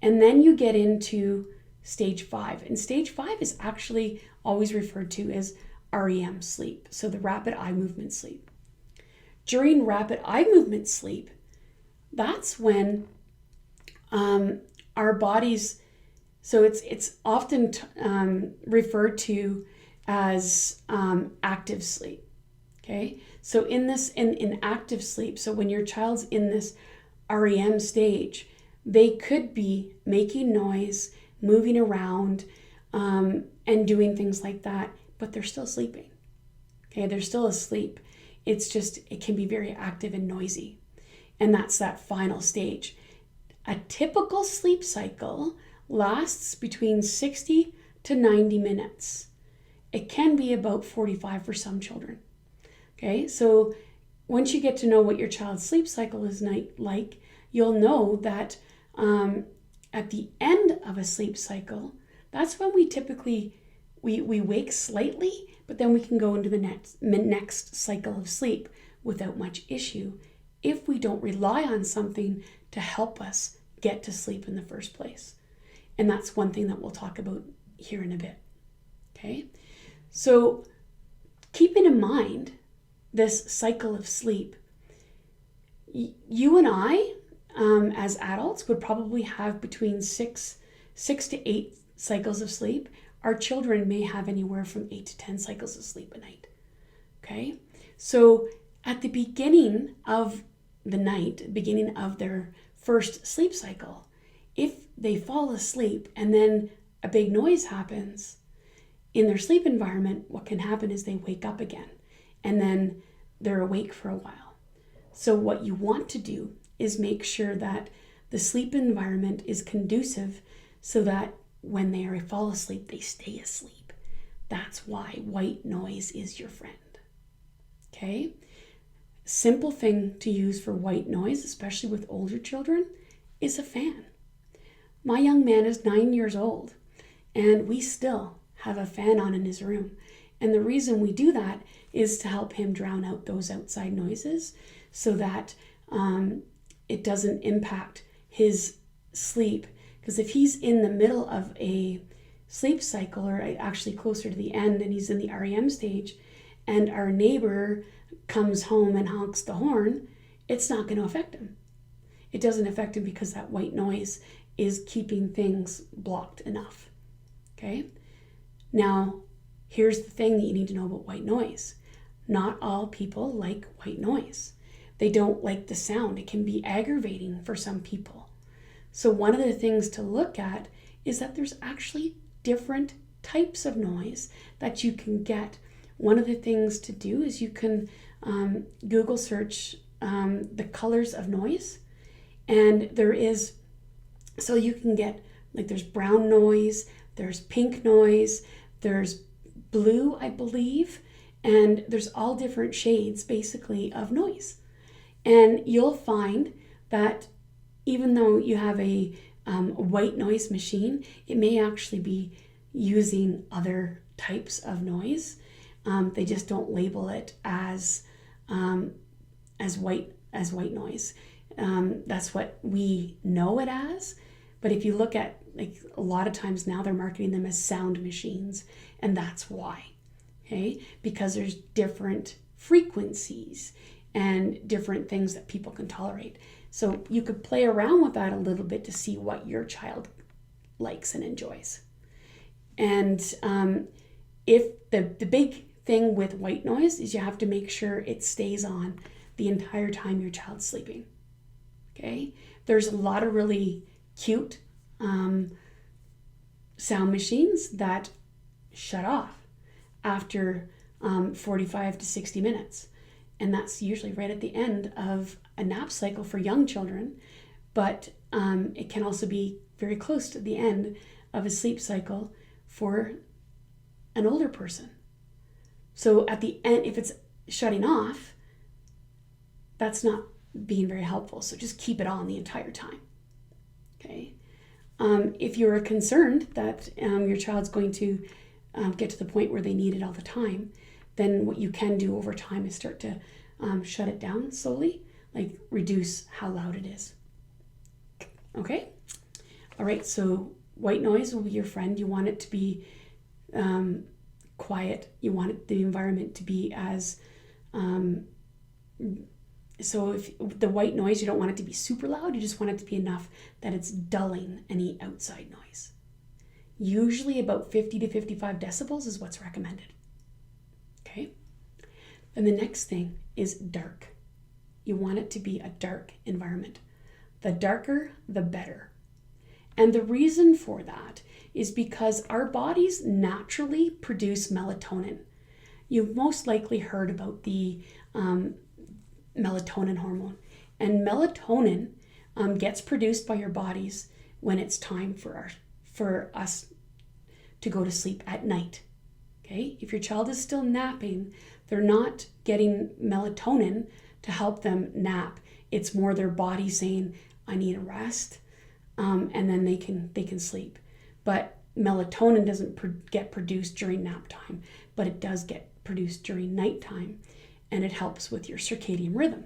S7: And then you get into stage 5. And stage 5 is actually always referred to as REM sleep, so the rapid eye movement sleep. During rapid eye movement sleep, that's when our bodies, so it's often referred to as active sleep. Okay, so in active sleep, so when your child's in this REM stage, they could be making noise, moving around, and doing things like that, but they're still sleeping. Okay, they're still asleep. It's just, it can be very active and noisy. And that's that final stage. A typical sleep cycle lasts between 60 to 90 minutes. It can be about 45 for some children. Okay, so once you get to know what your child's sleep cycle is like, you'll know that at the end of a sleep cycle, that's when we typically, we wake slightly, but then we can go into the next cycle of sleep without much issue if we don't rely on something to help us get to sleep in the first place. And that's one thing that we'll talk about here in a bit. Okay, so keeping in mind this cycle of sleep, you and I, as adults, would probably have between six to 8 cycles of sleep. Our children may have anywhere from 8 to 10 cycles of sleep a night. Okay, so at the beginning of the night, beginning of their first sleep cycle, if they fall asleep and then a big noise happens in their sleep environment, what can happen is they wake up again and then they're awake for a while. So what you want to do is make sure that the sleep environment is conducive so that when they fall asleep, they stay asleep. That's why white noise is your friend. Okay? Simple thing to use for white noise, especially with older children, is a fan. My young man is 9 years old, and we still have a fan on in his room. And the reason we do that is to help him drown out those outside noises so that it doesn't impact his sleep. Because if he's in the middle of a sleep cycle, or actually closer to the end, and he's in the REM stage, and our neighbor comes home and honks the horn, it's not going to affect him. It doesn't affect him because that white noise is keeping things blocked enough. Okay? Now, here's the thing that you need to know about white noise. Not all people like white noise. They don't like the sound. It can be aggravating for some people. So one of the things to look at is that there's actually different types of noise that you can get. One of the things to do is you can Google search the colors of noise, and there is, so you can get, like, there's brown noise, there's pink noise, there's blue, I believe, and there's all different shades basically of noise. And you'll find that even though you have a white noise machine, it may actually be using other types of noise. They just don't label it as white noise. That's what we know it as. But if you look at, like, a lot of times now they're marketing them as sound machines, and that's why. Okay, because there's different frequencies and different things that people can tolerate. So you could play around with that a little bit to see what your child likes and enjoys. And if the big thing with white noise is you have to make sure it stays on the entire time your child's sleeping. Okay, there's a lot of really cute sound machines that shut off after 45 to 60 minutes. And that's usually right at the end of a nap cycle for young children, but it can also be very close to the end of a sleep cycle for an older person. So at the end, if it's shutting off, that's not being very helpful. So just keep it on the entire time. Okay. If you're concerned that your child's going to get to the point where they need it all the time, then what you can do over time is start to shut it down slowly, like reduce how loud it is. Okay? All right, so white noise will be your friend. You want it to be quiet. You want the environment to be as So if the white noise, you don't want it to be super loud, you just want it to be enough that it's dulling any outside noise. Usually about 50 to 55 decibels is what's recommended. Okay. Then the next thing is dark. You want it to be a dark environment. The darker, the better. And the reason for that is because our bodies naturally produce melatonin. You've most likely heard about the melatonin hormone. And melatonin gets produced by your bodies when it's time for us to go to sleep at night. Okay? If your child is still napping, they're not getting melatonin to help them nap. It's more their body saying, I need a rest, and then they can sleep. But melatonin doesn't get produced during nap time, but it does get produced during nighttime, and it helps with your circadian rhythm,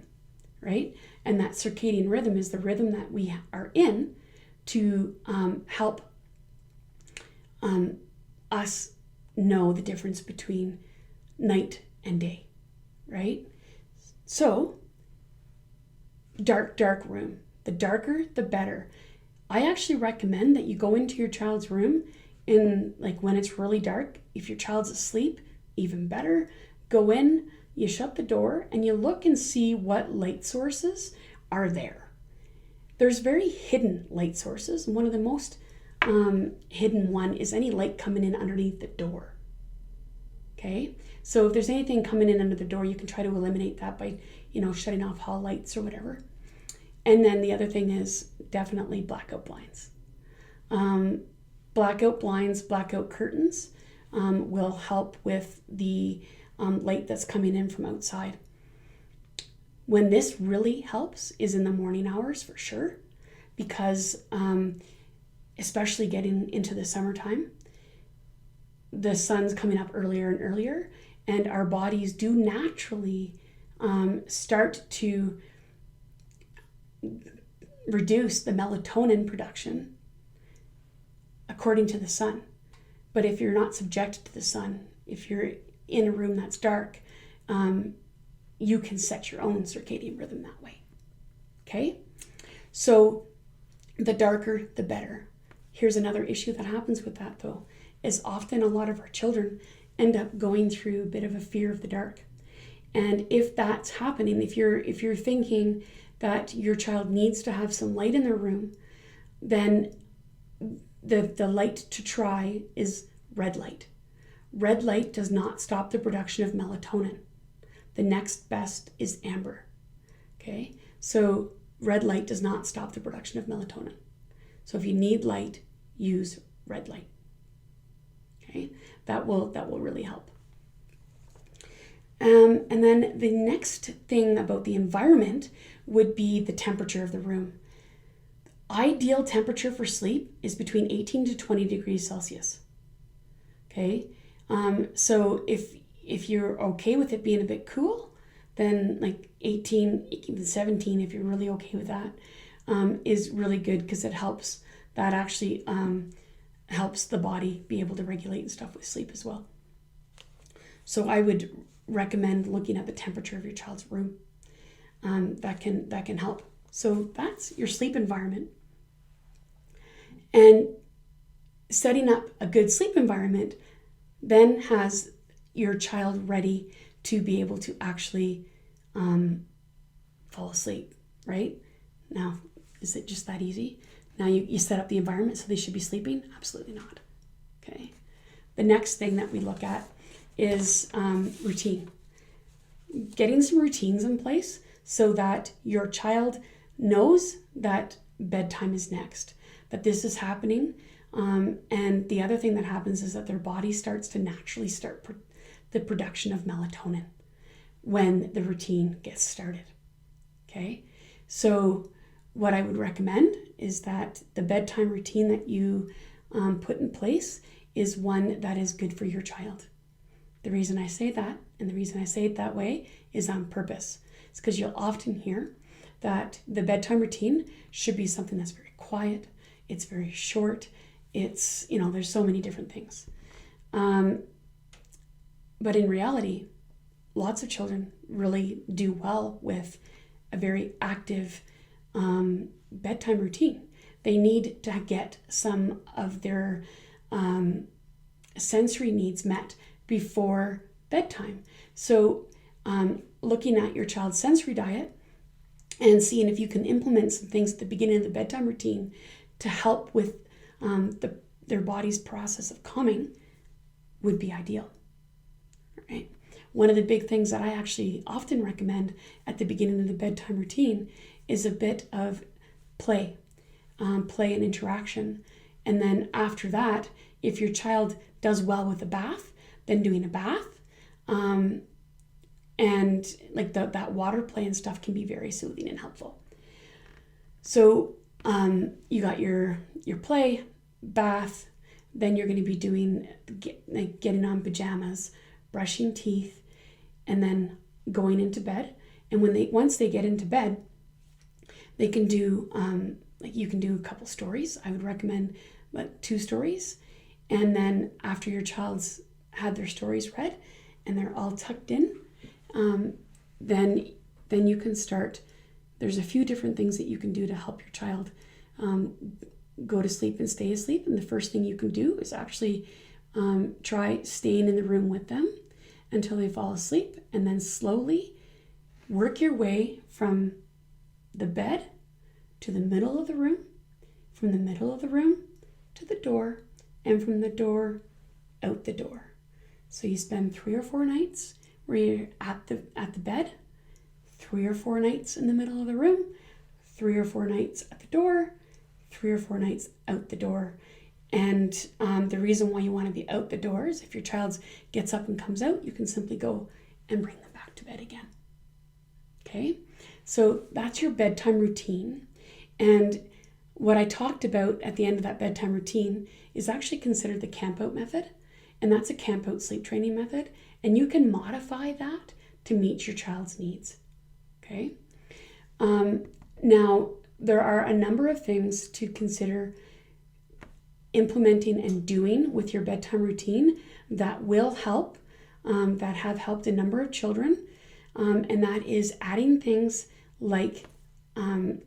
S7: right? And that circadian rhythm is the rhythm that we are in to help us know the difference between night and day, right? So, dark room. The darker, the better. I actually recommend that you go into your child's room in like when it's really dark. If your child's asleep, even better. Go in, you shut the door, and you look and see what light sources are there. There's very hidden light sources, and one of the most hidden one is any light coming in underneath the door. Okay, so if there's anything coming in under the door, you can try to eliminate that by, shutting off hall lights or whatever. And then the other thing is definitely blackout blinds. Blackout blinds, blackout curtains will help with the light that's coming in from outside. When this really helps is in the morning hours for sure, because especially getting into the summertime, the sun's coming up earlier and earlier, and our bodies do naturally start to reduce the melatonin production according to the sun. But if you're not subjected to the sun, if you're in a room that's dark, you can set your own circadian rhythm that way. Okay? So the darker, the better. Here's another issue that happens with that though, is often a lot of our children end up going through a bit of a fear of the dark. And if that's happening, if you're thinking that your child needs to have some light in their room, then the light to try is red light. Red light does not stop the production of melatonin. The next best is amber. Okay, so red light does not stop the production of melatonin. So if you need light, use red light. Okay, that will really help. And then the next thing about the environment would be the temperature of the room. Ideal temperature for sleep is between 18 to 20 degrees Celsius. Okay, so if you're okay with it being a bit cool, then like 18, even 17, if you're really okay with that, is really good, because it helps. That actually helps the body be able to regulate and stuff with sleep as well. So I would recommend looking at the temperature of your child's room. That can help. So that's your sleep environment. And setting up a good sleep environment then has your child ready to be able to actually fall asleep, right? Now, is it just that easy? Now you set up the environment so they should be sleeping? Absolutely not. Okay. The next thing that we look at is routine. Getting some routines in place so that your child knows that bedtime is next, that this is happening. And the other thing that happens is that their body starts to naturally start the production of melatonin when the routine gets started. Okay, so what I would recommend is that the bedtime routine that you put in place is one that is good for your child. The reason I say that, and the reason I say it that way, is on purpose. It's because you'll often hear that the bedtime routine should be something that's very quiet, it's very short, it's, there's so many different things. But in reality, lots of children really do well with a very active bedtime routine. They need to get some of their sensory needs met before bedtime. So looking at your child's sensory diet and seeing if you can implement some things at the beginning of the bedtime routine to help with their body's process of calming would be ideal. Right? One of the big things that I actually often recommend at the beginning of the bedtime routine is a bit of play and interaction. And then after that, if your child does well with a bath, then doing a bath. And like that water play and stuff can be very soothing and helpful. So you got your play, bath, then you're going to be doing getting on pajamas, brushing teeth, and then going into bed. And once they get into bed, they can do you can do a couple stories. I would recommend 2 stories. And then after your child's had their stories read and they're all tucked in, then you can start. There's a few different things that you can do to help your child go to sleep and stay asleep. And the first thing you can do is actually try staying in the room with them until they fall asleep, and then slowly work your way from the bed to the middle of the room, from the middle of the room to the door, and from the door out the door. So you spend 3 or 4 nights where you're at the bed, 3 or 4 nights in the middle of the room, 3 or 4 nights at the door, 3 or 4 nights out the door. And the reason why you want to be out the door is if your child gets up and comes out, you can simply go and bring them back to bed again. Okay, so that's your bedtime routine. And what I talked about at the end of that bedtime routine is actually considered the camp out method. And that's a camp out sleep training method. And you can modify that to meet your child's needs. Okay. Now, there are a number of things to consider implementing and doing with your bedtime routine that will help, that have helped a number of children. And that is adding things like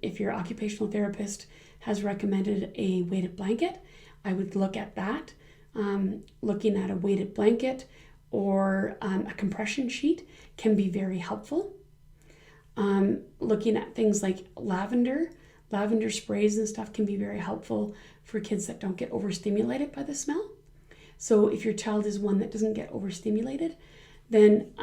S7: if your occupational therapist has recommended a weighted blanket, I would look at that. Looking at a weighted blanket or a compression sheet can be very helpful. Looking at things like lavender sprays and stuff can be very helpful for kids that don't get overstimulated by the smell. So if your child is one that doesn't get overstimulated, then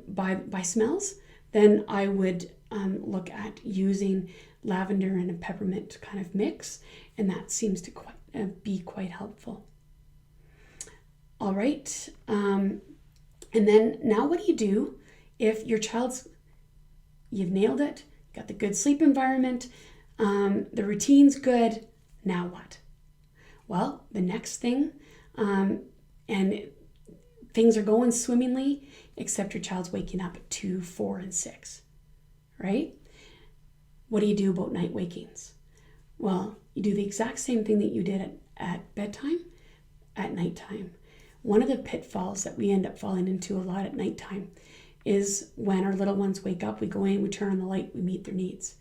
S7: by smells, then I would look at using lavender and a peppermint kind of mix, and that seems to be quite helpful. All right, and then now what do you do if your you've nailed it, got the good sleep environment, the routine's good, now what? Well, the next thing, and things are going swimmingly, except your child's waking up at 2, 4, and 6, right? What do you do about night wakings? Well, you do the exact same thing that you did at bedtime, at nighttime. One of the pitfalls that we end up falling into a lot at nighttime is when our little ones wake up, we go in, we turn on the light, we meet their needs.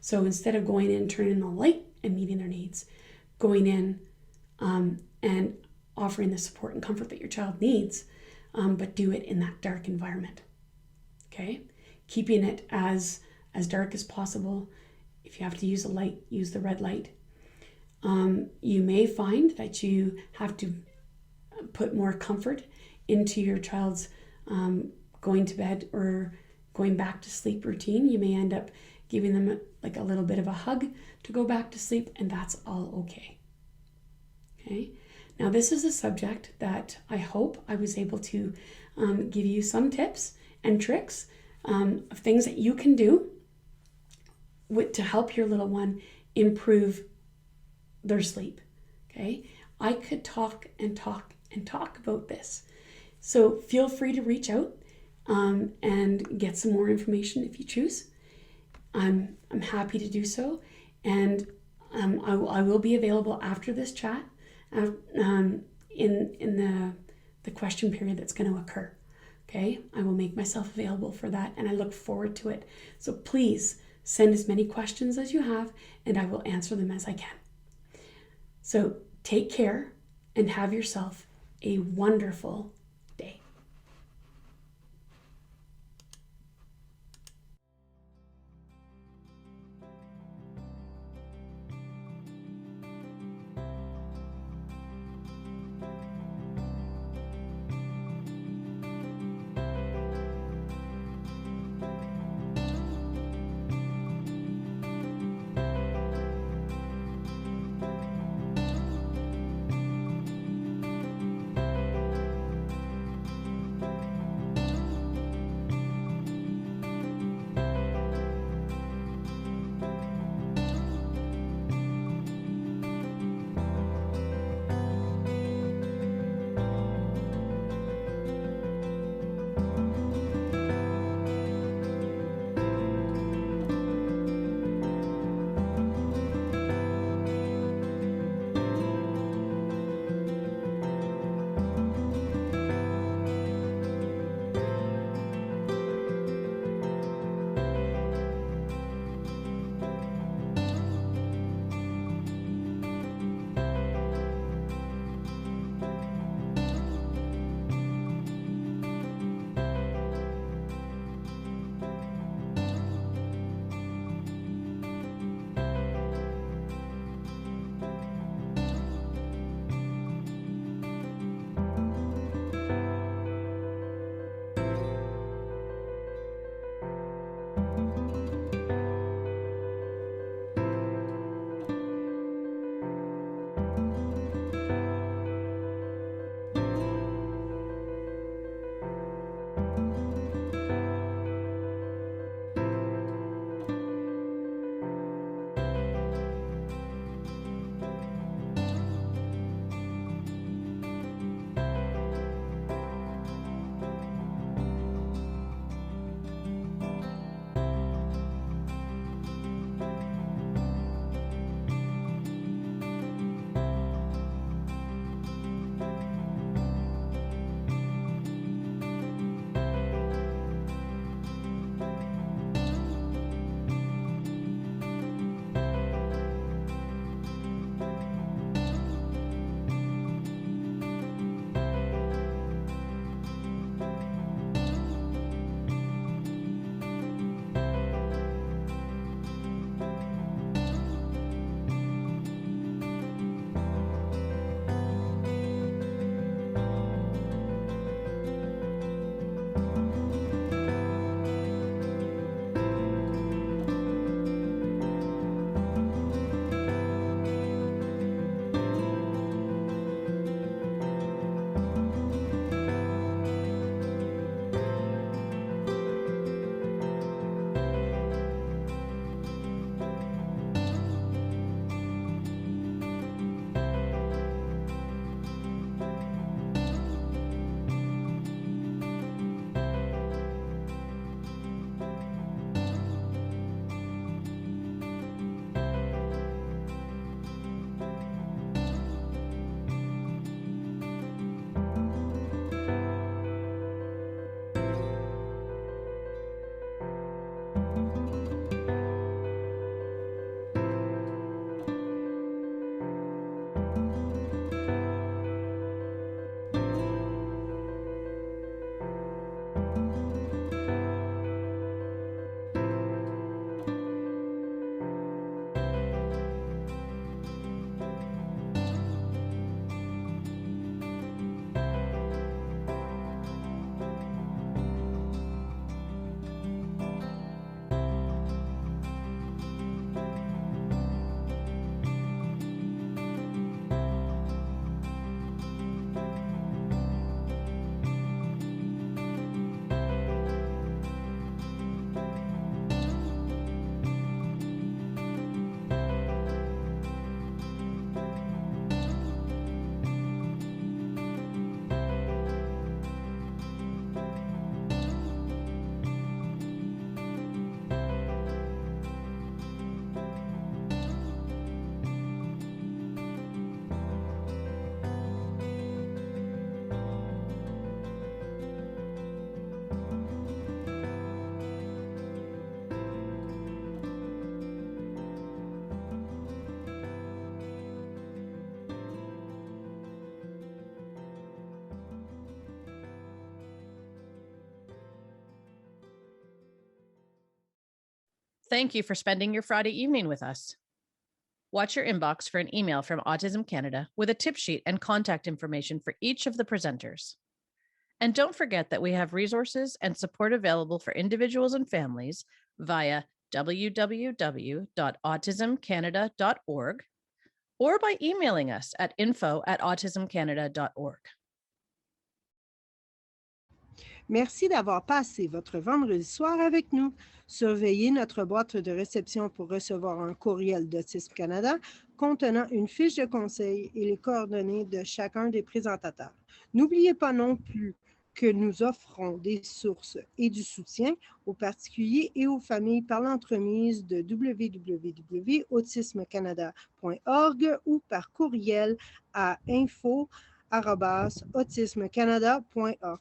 S7: So instead of going in, turning on the light and meeting their needs, going in and offering the support and comfort that your child needs, but do it in that dark environment. Okay? Keeping it as dark as possible. If you have to use a light, use the red light. You may find that you have to put more comfort into your child's going to bed or going back to sleep routine. You may end up giving them a little bit of a hug to go back to sleep, and that's all okay. Okay. Now, this is a subject that I hope I was able to give you some tips and tricks of things that you can do to help your little one improve their sleep. Okay. I could talk and talk and talk about this. So feel free to reach out and get some more information if you choose. I'm happy to do so. And I will be available after this chat in the question period that's going to occur. Okay, I will make myself available for that, and I look forward to it. So please Send as many questions as you have, and I will answer them as I can. So take care and have yourself a wonderful day.
S2: Thank you for spending your Friday evening with us. Watch your inbox for an email from Autism Canada with a tip sheet and contact information for each of the presenters. And don't forget that we have resources and support available for individuals and families via www.autismcanada.org or by emailing us at info@autismcanada.org.
S3: Merci d'avoir passé votre vendredi soir avec nous. Surveillez notre boîte de réception pour recevoir un courriel d'Autism Canada contenant une fiche de conseil et les coordonnées de chacun des présentateurs. N'oubliez pas non plus que nous offrons des sources et du soutien aux particuliers et aux familles par l'entremise de www.autismcanada.org ou par courriel à info@autismcanada.org.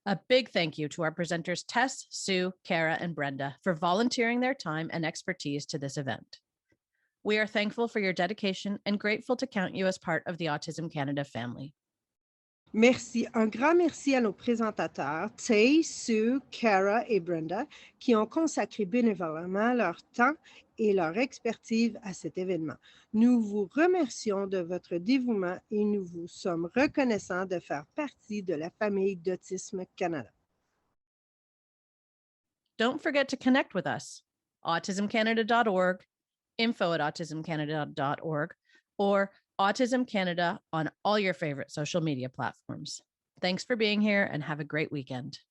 S2: A big thank you to our presenters Tess, Sue, Cara, and Brenda for volunteering their time and expertise to this event. We are thankful for your dedication and grateful to count you as part of the Autism Canada family.
S3: Merci. Un grand merci à nos présentateurs, Tess, Sue, Cara et Brenda, qui ont consacré bénévolement leur temps et leur expertise à cet événement. Nous vous remercions de votre dévouement et nous vous sommes reconnaissants de faire partie de la famille d'Autisme Canada.
S2: Don't forget to connect with us, autismcanada.org, info@autismcanada.org, or Autism Canada on all your favorite social media platforms. Thanks for being here and have a great weekend.